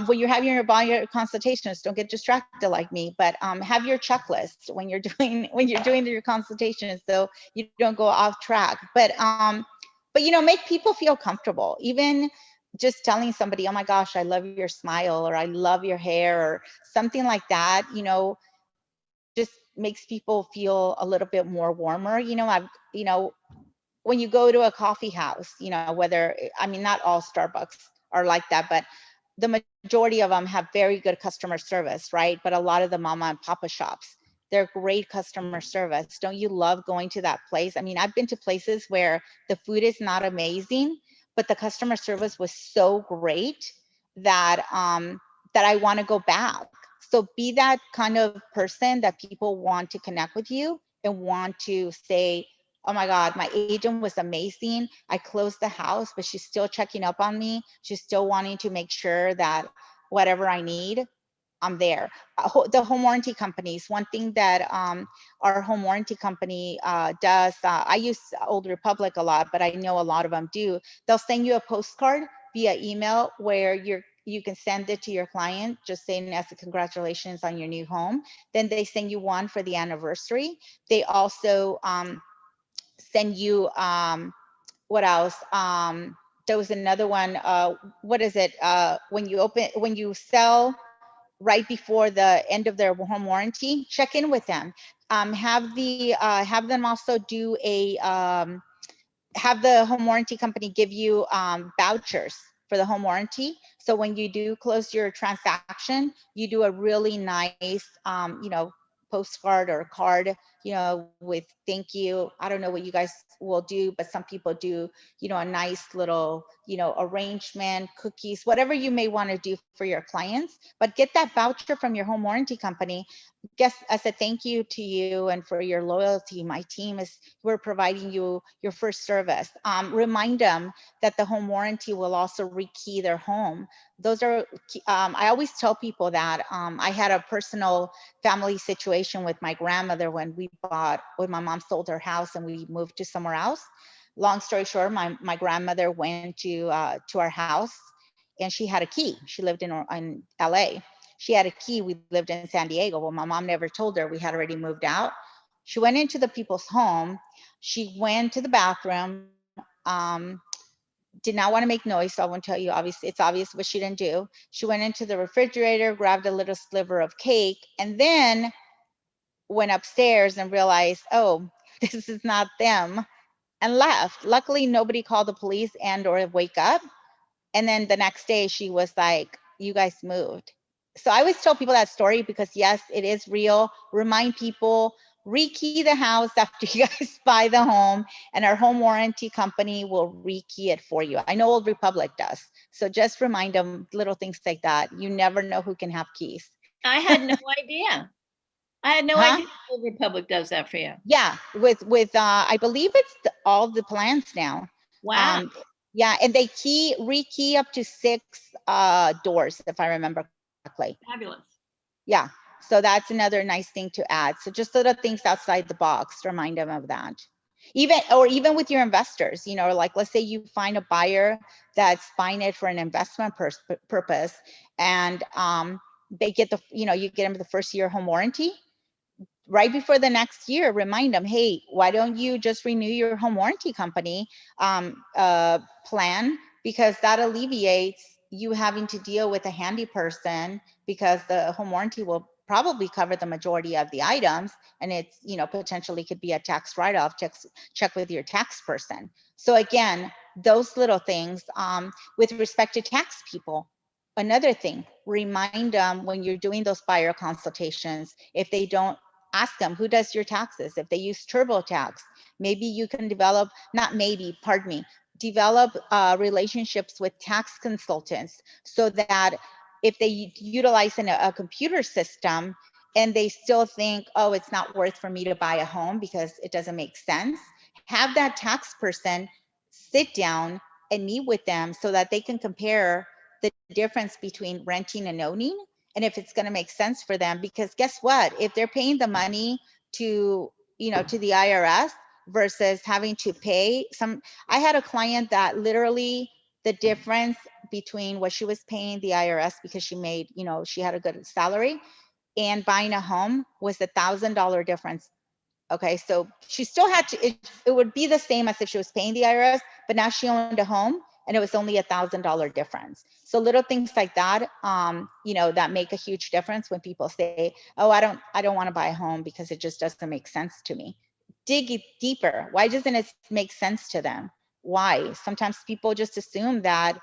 When you're having your buyer consultations, don't get distracted like me, but have your checklist when you're doing your consultations, so you don't go off track. But you know, make people feel comfortable. Even just telling somebody, oh my gosh, I love your smile, or I love your hair, or something like that, you know, just makes people feel a little bit more warmer. You know, when you go to a coffee house, you know, whether, I mean, not all Starbucks are like that, but the majority of them have very good customer service, right? But a lot of the mama and papa shops, they're great customer service. Don't you love going to that place? I mean, I've been to places where the food is not amazing, but the customer service was so great that that I want to go back. So be that kind of person that people want to connect with you and want to say, oh my God, my agent was amazing. I closed the house, but she's still checking up on me. She's still wanting to make sure that whatever I need, I'm there. The home warranty companies, one thing that our home warranty company does, I use Old Republic a lot, but I know a lot of them do. They'll send you a postcard via email where you can send it to your client, just saying as a congratulations on your new home. Then they send you one for the anniversary. They also send you what else? There was another one. What is it? When you sell right before the end of their home warranty, check in with them. Have them also do a have the home warranty company give you vouchers for the home warranty. So when you do close your transaction, you do a really nice, you know, postcard or card, you know, with thank you. I don't know what you guys will do, but some people do, you know, a nice little, you know, arrangement, cookies, whatever you may want to do for your clients. But get that voucher from your home warranty company. Guess as a thank you to you and for your loyalty. My team is, we're providing you your first service. Remind them that the home warranty will also rekey their home. Those are, I always tell people that I had a personal family situation with my grandmother when my mom sold her house and we moved to somewhere else. Long story short, my grandmother went to our house and she had a key. She lived in LA. She had a key. We lived in San Diego. Well, my mom never told her we had already moved out. She went into the people's home. She went to the bathroom, did not want to make noise. So I won't tell you, obviously, it's obvious what she didn't do. She went into the refrigerator, grabbed a little sliver of cake, and then went upstairs and realized, oh, this is not them, and left. Luckily, nobody called the police and or wake up. And then the next day she was like, you guys moved. So I always tell people that story because yes, it is real. Remind people, rekey the house after you guys buy the home, and our home warranty company will rekey it for you. I know Old Republic does. So just remind them little things like that. You never know who can have keys.
I had no idea. I had no idea Old Republic does that for you.
Yeah, with I believe it's all the plans now.
Wow.
Yeah, and they rekey up to 6 doors, if I remember correctly.
Fabulous.
Yeah, so that's another nice thing to add. So just little things outside the box, remind them of that. Even with your investors, you know, like let's say you find a buyer that's buying it for an investment purpose, and they get the, you get them the first year home warranty. Right before the next year, remind them, hey, why don't you just renew your home warranty company plan? Because that alleviates you having to deal with a handy person, because the home warranty will probably cover the majority of the items, and it's, potentially could be a tax write-off. Check with your tax person. So again, those little things. With respect to tax people, another thing, remind them when you're doing those buyer consultations, if they don't, ask them, who does your taxes? If they use TurboTax, maybe you can develop, not maybe, pardon me, develop relationships with tax consultants, so that if they utilize a computer system and they still think, oh, it's not worth for me to buy a home because it doesn't make sense, have that tax person sit down and meet with them so that they can compare the difference between renting and owning, and if it's going to make sense for them. Because guess what, if they're paying the money to, to the IRS versus having to pay some, I had a client that literally the difference between what she was paying the IRS because she made, she had a good salary, and buying a home was $1,000 difference. Okay, so she still had to, it would be the same as if she was paying the IRS, but now she owned a home and it was only $1,000 difference. So little things like that, that make a huge difference when people say, oh, I don't want to buy a home because it just doesn't make sense to me. Dig it deeper. Why doesn't it make sense to them? Why? Sometimes people just assume that,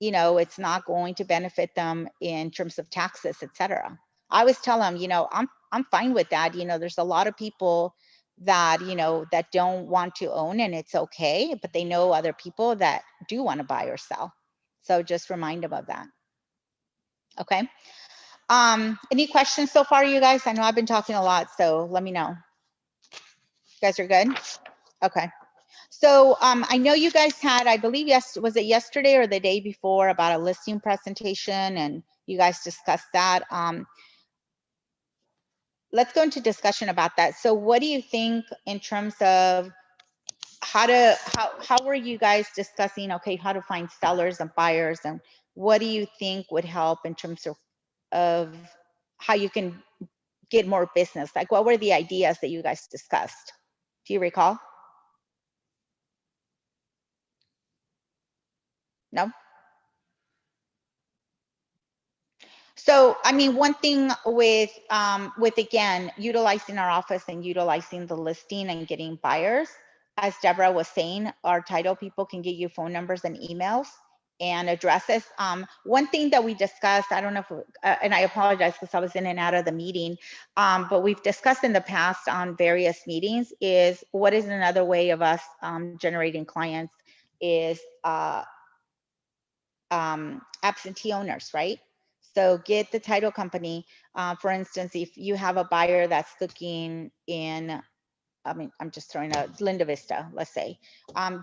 it's not going to benefit them in terms of taxes, etc. I always tell them, I'm fine with that. There's a lot of people that, that don't want to own, and it's okay, but they know other people that do want to buy or sell. So just remind them of that. Okay. Any questions so far, you guys? I know I've been talking a lot, so let me know. You guys are good? Okay. So I know you guys had, I believe, was it yesterday or the day before, about a listing presentation, and you guys discussed that. Let's go into discussion about that. So what do you think in terms of how were you guys discussing, okay, how to find sellers and buyers, and what do you think would help in terms of how you can get more business? Like, what were the ideas that you guys discussed? Do you recall? No? So, I mean, one thing with again, utilizing our office and utilizing the listing and getting buyers, as Deborah was saying, our title people can get you phone numbers and emails and addresses. One thing that we discussed, I don't know if, and I apologize because I was in and out of the meeting, but we've discussed in the past on various meetings, is what is another way of us generating clients is absentee owners, right? So get the title company. For instance, if you have a buyer that's looking in, I mean, I'm just throwing out Linda Vista, let's say,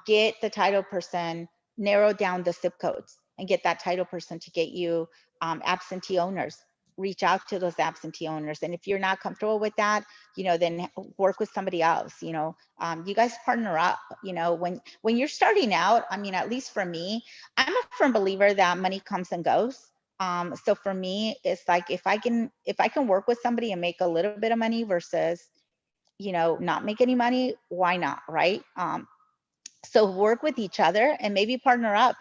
get the title person, narrow down the zip codes, and get that title person to get you absentee owners. Reach out to those absentee owners. And if you're not comfortable with that, then work with somebody else. You guys partner up. When you're starting out, I mean, at least for me, I'm a firm believer that money comes and goes. So for me, it's like, if I can work with somebody and make a little bit of money versus, not make any money, why not, right? So work with each other and maybe partner up.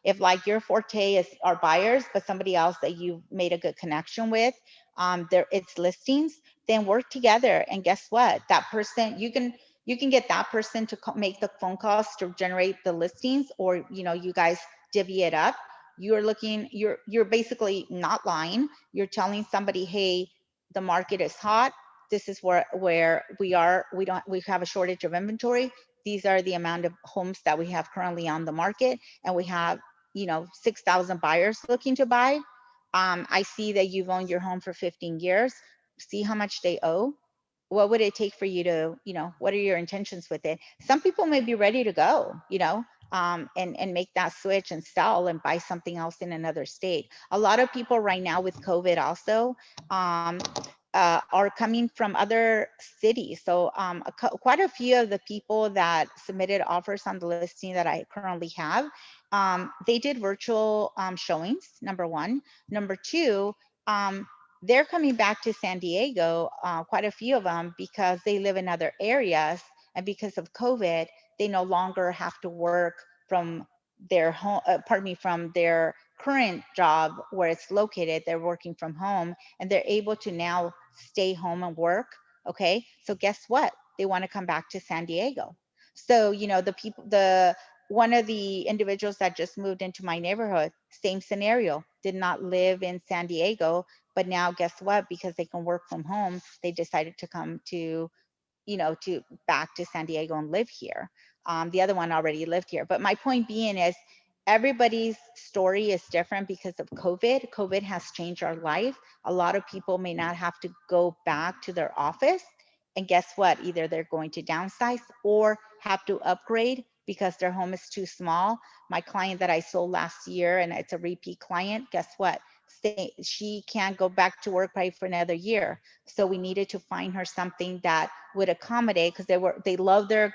If like your forte is our buyers, but somebody else that you've made a good connection with, it's listings, then work together. And guess what? That person, you can get that person to make the phone calls to generate the listings, or you guys divvy it up. You're basically not lying. You're telling somebody, hey, the market is hot. This is where we are. We have a shortage of inventory. These are the amount of homes that we have currently on the market, and we have 6,000 buyers looking to buy. I see that you've owned your home for 15 years. See how much they owe. What would it take for you to, what are your intentions with it? Some people may be ready to go, and make that switch and sell and buy something else in another state. A lot of people right now with COVID also are coming from other cities. So quite a few of the people that submitted offers on the listing that I currently have, they did virtual showings, number one. Number two, they're coming back to San Diego, quite a few of them, because they live in other areas, and because of COVID, they no longer have to work from their home, pardon me, from their current job where it's located. They're working from home, and they're able to now stay home and work. Okay, so guess what? They want to come back to San Diego. So, you know, one of the individuals that just moved into my neighborhood, same scenario, did not live in San Diego, but now guess what? Because they can work from home, they decided to come to, you know, to back to San Diego and live here. The other one already lived here. But my point being is, everybody's story is different because of COVID. COVID has changed our life. A lot of people may not have to go back to their office. And guess what? Either they're going to downsize or have to upgrade because their home is too small. My client that I sold last year, and it's a repeat client, guess what? She can't go back to work probably for another year. So we needed to find her something that would accommodate, because they love their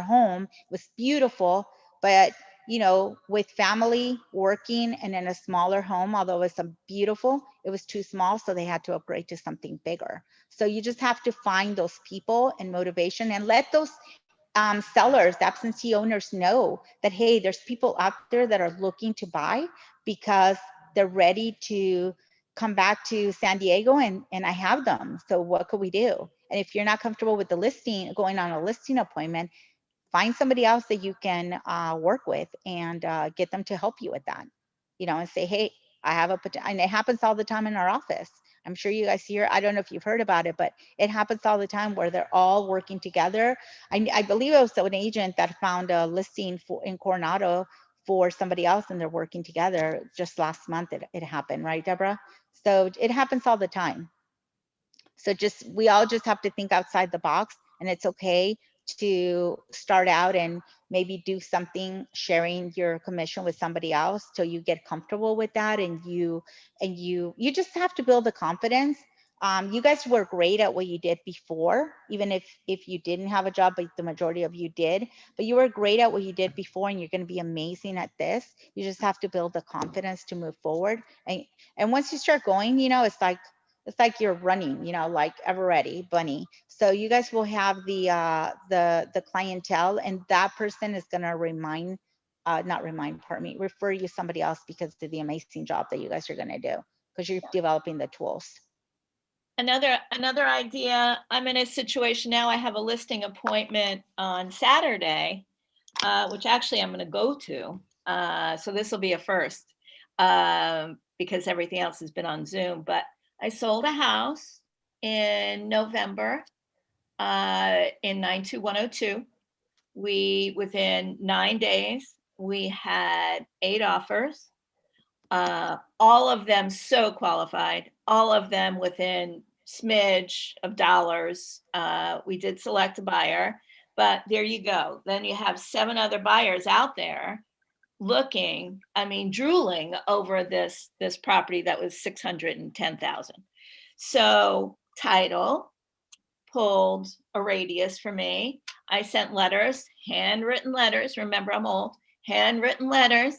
home. It was beautiful, but you know, with family working and in a smaller home, although it's beautiful, it was too small, so they had to upgrade to something bigger. So you just have to find those people and motivation, and let those sellers, absentee owners, know that, hey, there's people out there that are looking to buy because they're ready to come back to San Diego, and I have them. So what could we do? And if you're not comfortable with the listing, going on a listing appointment, find somebody else that you can work with, and get them to help you with that, you know, and say, hey, I have and it happens all the time in our office. I'm sure you guys hear, I don't know if you've heard about it, but it happens all the time where they're all working together. I believe it was an agent that found a listing in Coronado for somebody else, and they're working together. Just last month it happened, right, Deborah? So it happens all the time. So we all just have to think outside the box, and it's okay to start out and maybe do something, sharing your commission with somebody else till you get comfortable with that, and you just have to build the confidence. You guys were great at what you did before, even if you didn't have a job, but the majority of you did. But you were great at what you did before, and you're going to be amazing at this. You just have to build the confidence to move forward. And once you start going, you know, it's like you're running, you know, like ever ready bunny. So you guys will have the clientele, and that person is going to refer you somebody else because of the amazing job that you guys are going to do, because you're developing the tools.
Another idea, I'm in a situation now, I have a listing appointment on Saturday, which actually I'm going to go to. So this will be a first, because everything else has been on Zoom. But I sold a house in November in 92102. Within 9 days, we had 8 offers, all of them so qualified, all of them within smidge of dollars. We did select a buyer, but there you go. Then you have 7 other buyers out there looking, I mean, drooling over this property that was $610,000. So title pulled a radius for me. I sent letters, handwritten letters. Remember, I'm old. Handwritten letters,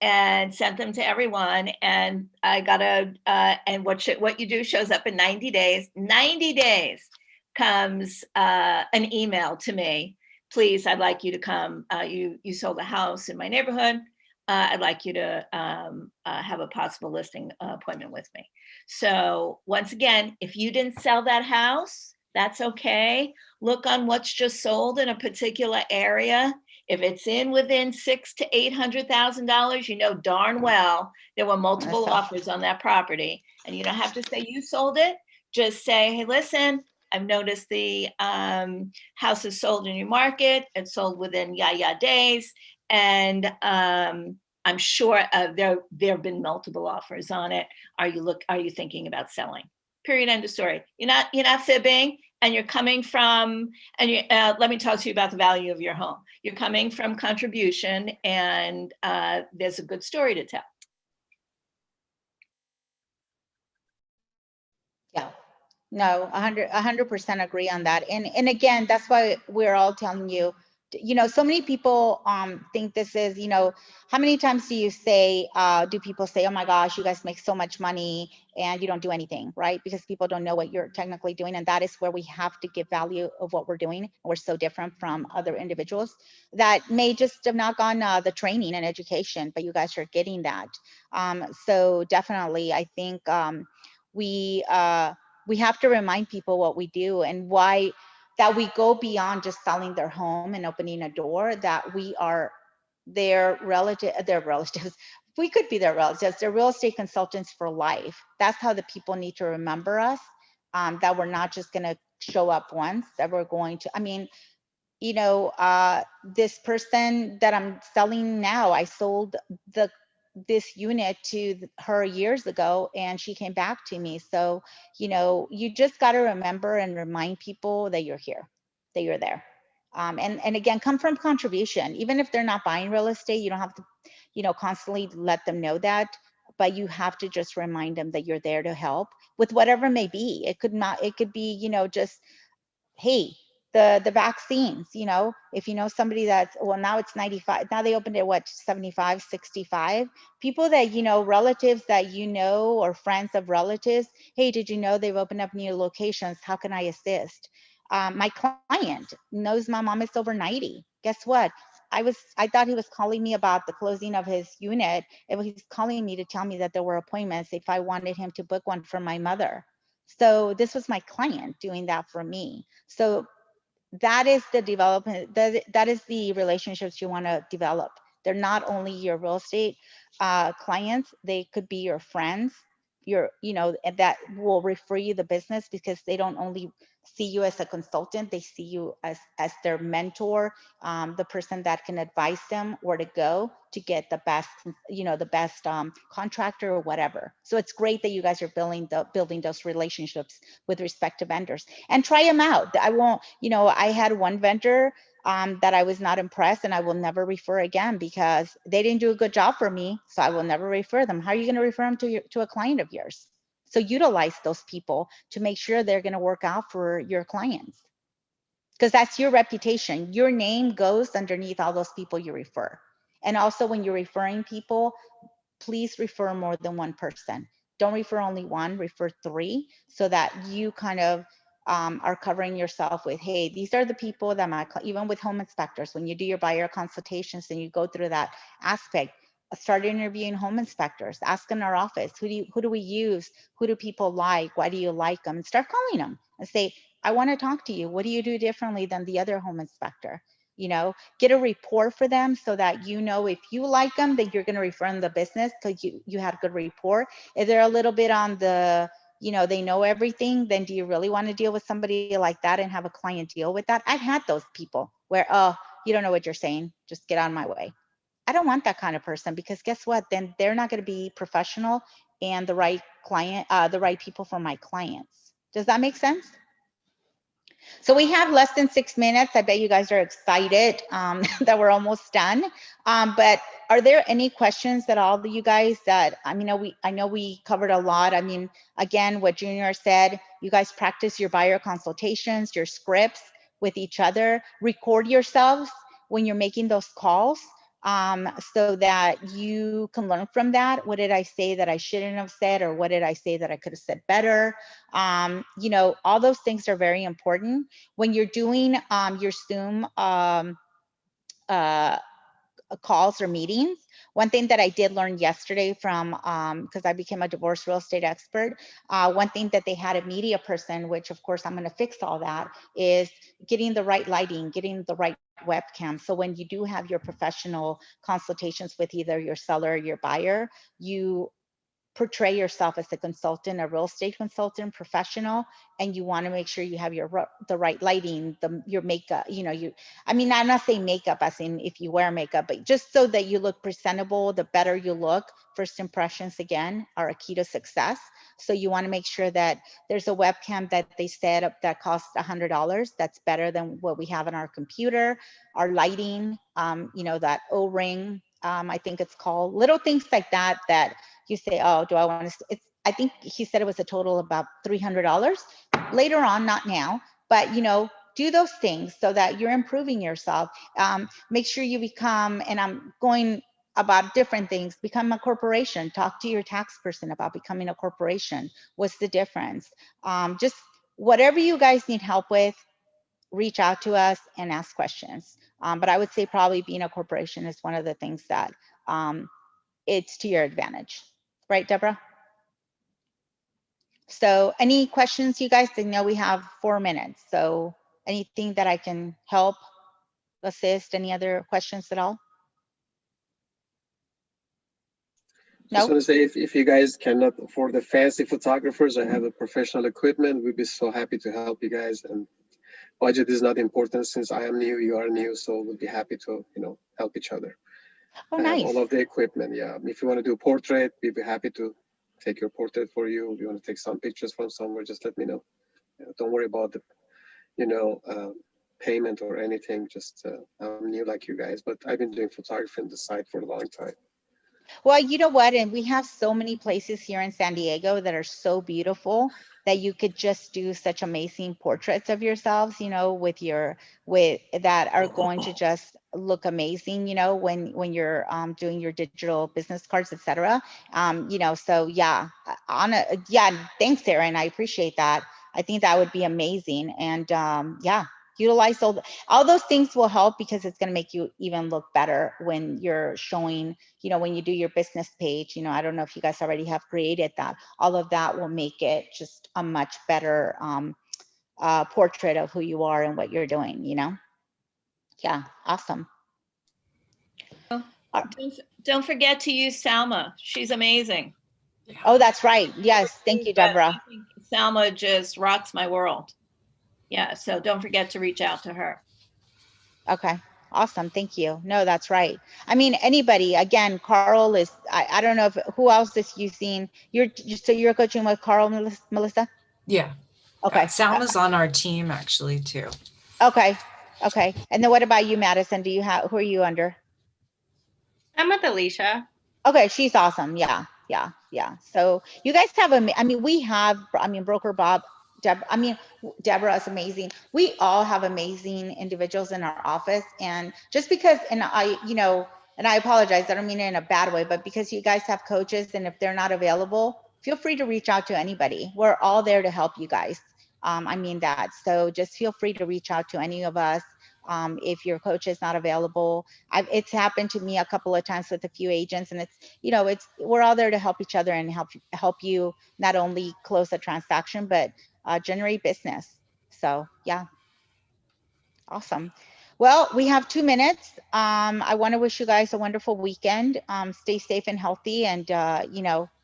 and sent them to everyone. And I got and what you do shows up in 90 days. 90 days comes an email to me. Please, I'd like you to come. You sold a house in my neighborhood. I'd like you to have a possible listing appointment with me. So once again, if you didn't sell that house, that's okay. Look on what's just sold in a particular area. If it's within $600,000 to $800,000, you know darn well there were multiple offers on that property, and you don't have to say you sold it. Just say, hey, listen, I've noticed the house is sold in your market. It's sold within days, and I'm sure there have been multiple offers on it. Are you thinking about selling? Period. End of story. You're not fibbing, and you're coming from. And let me talk to you about the value of your home. You're coming from contribution, and there's a good story to tell.
Yeah. No, 100% agree on that. And again, that's why we're all telling you, you know, so many people think this is, you know, how many times do you say, do people say, oh my gosh, you guys make so much money and you don't do anything, right? Because people don't know what you're technically doing. And that is where we have to give value of what we're doing. We're so different from other individuals that may just have not gone the training and education, but you guys are getting that. So definitely, I think we have to remind people what we do and why, that we go beyond just selling their home and opening a door, that we are their relatives. We could be their relatives. They're real estate consultants for life. That's how the people need to remember us, that we're not just going to show up once, that we're going to, I mean, you know, this person that I'm selling now, I sold this unit to her years ago and she came back to me. So, you know, you just got to remember and remind people that you're here, that you're there. And again, come from contribution. Even if they're not buying real estate, you don't have to, you know, constantly let them know that, but you have to just remind them that you're there to help with whatever may be. It could be, you know, just, hey, the vaccines, you know, if you know somebody that's, well, now it's 95, now they opened it, what, 75, 65, people that, you know, relatives that you know, or friends of relatives, hey, did you know they've opened up new locations? How can I assist? My client knows my mom is over 90. Guess what? I thought he was calling me about the closing of his unit. He's calling me to tell me that there were appointments if I wanted him to book one for my mother. So this was my client doing that for me. So that is the development, that is the relationships you want to develop. They're not only your real estate clients, they could be your friends, your, you know, that will refer you the business, because they don't only see you as a consultant, they see you as their mentor, the person that can advise them where to go to get the best, you know, the best contractor or whatever. So it's great that you guys are building those relationships with respect to vendors, and try them out. I won't, you know, I had one vendor that I was not impressed, and I will never refer again because they didn't do a good job for me. So I will never refer them. How are you going to refer them to a client of yours? So utilize those people to make sure they're going to work out for your clients, because that's your reputation. Your name goes underneath all those people you refer. And also, when you're referring people, please refer more than one person. Don't refer only one, refer three, so that you kind of are covering yourself with, hey, these are the people that even with home inspectors, when you do your buyer consultations and you go through that aspect, start interviewing home inspectors, ask in our office, who do we use? Who do people like? Why do you like them? And start calling them and say, I want to talk to you. What do you do differently than the other home inspector? You know, get a report for them so that, you know, if you like them, then you're going to refer them the business because you had good rapport. If they're a little bit on the, you know, they know everything, then do you really want to deal with somebody like that and have a client deal with that? I've had those people where, oh, you don't know what you're saying, just get out of my way. I don't want that kind of person, because guess what? Then they're not going to be professional and the right client, the right people for my clients. Does that make sense? So we have less than 6 minutes. I bet you guys are excited that we're almost done. But are there any questions that all of you guys that, I mean, I know we covered a lot. I mean, again, what Junior said, you guys practice your buyer consultations, your scripts with each other, record yourselves when you're making those calls, so that you can learn from that. What did I say that I shouldn't have said? Or what did I say that I could have said better? You know, all those things are very important. When you're doing your Zoom calls or meetings, one thing that I did learn yesterday from, because I became a divorce real estate expert, one thing that they had a media person, which of course I'm going to fix all that, is getting the right lighting, getting the right webcam. So when you do have your professional consultations with either your seller or your buyer, you portray yourself as a consultant, a real estate consultant, professional, and you want to make sure you have the right lighting, your makeup, you know, I mean, I'm not saying makeup as in if you wear makeup, but just so that you look presentable. The better you look, first impressions again are a key to success. So you want to make sure that there's a webcam that they set up that costs $100. That's better than what we have on our computer. Our lighting, you know, that O-ring, I think it's called, little things like that, that you say, oh, do I want to, I think he said it was a total of about $300 later on, not now, but you know, do those things so that you're improving yourself. Make sure you become, and I'm going about different things, become a corporation. Talk to your tax person about becoming a corporation. What's the difference? Just whatever you guys need help with, reach out to us and ask questions. But I would say probably being a corporation is one of the things that it's to your advantage. Right, Deborah? So any questions, you guys? I know we have 4 minutes. So anything that I can help, assist, any other questions at all?
Just
No?
want to say, if you guys cannot afford the fancy photographers or have a professional equipment, we'd be so happy to help you guys. And budget is not important since I am new, you are new, so we'll be happy to, help each other.
Oh,
I have
nice.
all of the equipment. Yeah, if you want to do a portrait, we'd be happy to take your portrait for you. If you want to take some pictures from somewhere, just let me know. Don't worry about the, payment or anything. Just I'm new like you guys, but I've been doing photography on the side for a long time.
Well, you know what? And we have so many places here in San Diego that are so beautiful that you could just do such amazing portraits of yourselves, with that are going to just look amazing, when you're doing your digital business cards, etc. So yeah, thanks, Erin. I appreciate that. I think that would be amazing. And yeah, utilize all those things will help, because it's going to make you even look better when you're showing, when you do your business page. I don't know if you guys already have created that. All of that will make it just a much better portrait of who you are and what you're doing, Yeah, awesome.
Don't forget to use Salma. She's amazing.
Oh, that's right. Yes, thank you, Deborah.
I think Salma just rocks my world. Yeah, so don't forget to reach out to her.
Okay, awesome. Thank you. No, that's right. I mean, anybody, again, Carl is, I don't know who else is using, so you're coaching with Carl, Melissa?
Yeah.
Okay.
Salma's on our team actually too.
Okay. Okay. And then what about you, Madison? Who are you under?
I'm with Alicia.
Okay, she's awesome. Yeah. So you guys have Broker Bob, Deborah is amazing. We all have amazing individuals in our office, and just because, and I apologize, I don't mean it in a bad way, but because you guys have coaches, and if they're not available, feel free to reach out to anybody. We're all there to help you guys. I mean that. So just feel free to reach out to any of us. If your coach is not available, it's happened to me a couple of times with a few agents, and we're all there to help each other and help you not only close a transaction, but generate business. So yeah, awesome. Well, we have 2 minutes. I want to wish you guys a wonderful weekend. Stay safe and healthy. And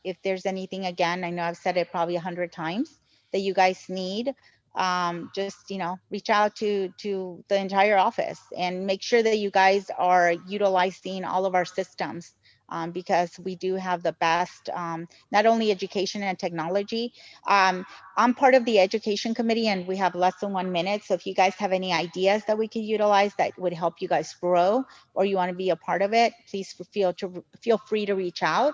if there's anything, again, I know I've said it probably 100 times, that you guys need, just reach out to the entire office, and make sure that you guys are utilizing all of our systems, because we do have the best, not only education and technology. I'm part of the education committee, and we have less than 1 minute. So if you guys have any ideas that we could utilize that would help you guys grow, or you want to be a part of it, please feel free to reach out.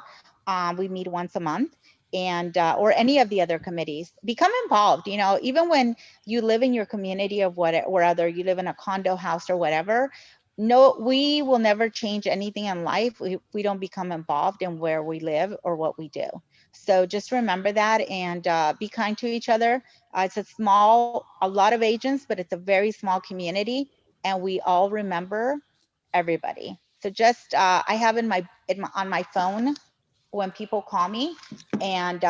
We meet once a month, and or any of the other committees. Become involved. Even when you live in your community of whether you live in a condo house or whatever. No, we will never change anything in life. We don't become involved in where we live or what we do. So just remember that, and be kind to each other. It's a lot of agents, but it's a very small community, and we all remember everybody. So just I have on my phone, when people call me, and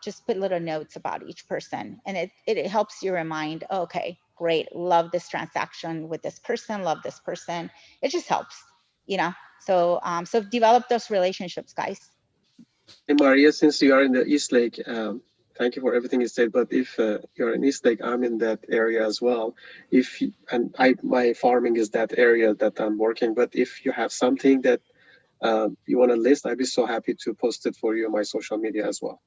just put little notes about each person, and it helps you remind, oh, okay, great, love this transaction with this person, love this person. It just helps, so so develop those relationships, guys.
Hey, Maria, since you are in the East Lake, thank you for everything you said. But if you're in East Lake, I'm in that area as well. My farming is that area that I'm working. But if you have something that you want to list, I'd be so happy to post it for you on my social media as well.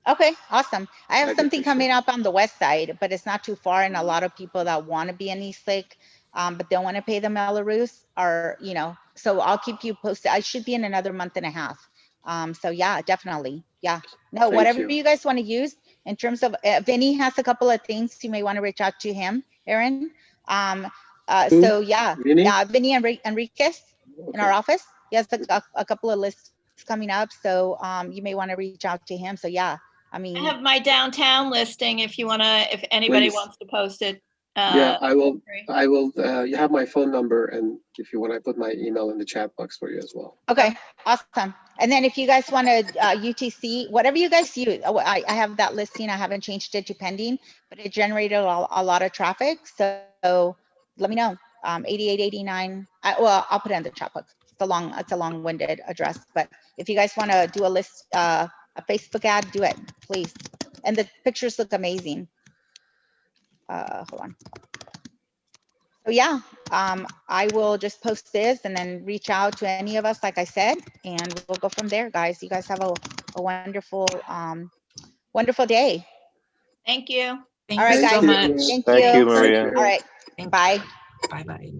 Okay, awesome. I have
I'd
something
appreciate
coming
it.
up on the west side, but it's not too far, and a lot of people that want to be in East Lake, but don't want to pay the Melrose are, so I'll keep you posted. I should be in another month and a half. So yeah, definitely. Yeah. No,
Thank
whatever
you.
you guys want to use in terms of, Vinny has a couple of things you may want to reach out to him, Erin.
Who?
So yeah,
Vinny?
Vinny Enriquez in our
Okay.
office. He has a couple of lists coming up. So you may want to reach out to him. So yeah, I
I
mean,
have my downtown listing if you want to, if anybody
Please.
wants to post it.
Yeah, I will.
free.
I will. You have my phone number, and if you want, I put my email in the chat box for you as well.
okay, awesome. And then if you guys want to UTC, whatever you guys use, I have that listing. I haven't changed it to pending, but it generated a lot of traffic. So let me know. 8889. Well, I'll put it in the chat box. It's a long-winded address, but if you guys want to do a list, a Facebook ad, do it, please. And the pictures look amazing. Hold on. So yeah, I will just post this and then reach out to any of us, like I said, and we'll go from there, guys. You guys have a wonderful, wonderful day.
Thank you.
Thank
All right,
you so
guys.
much.
Thank
Thank you,
you.
Maria.
Thank you.
All right,
Thank you.
bye.
Bye-bye.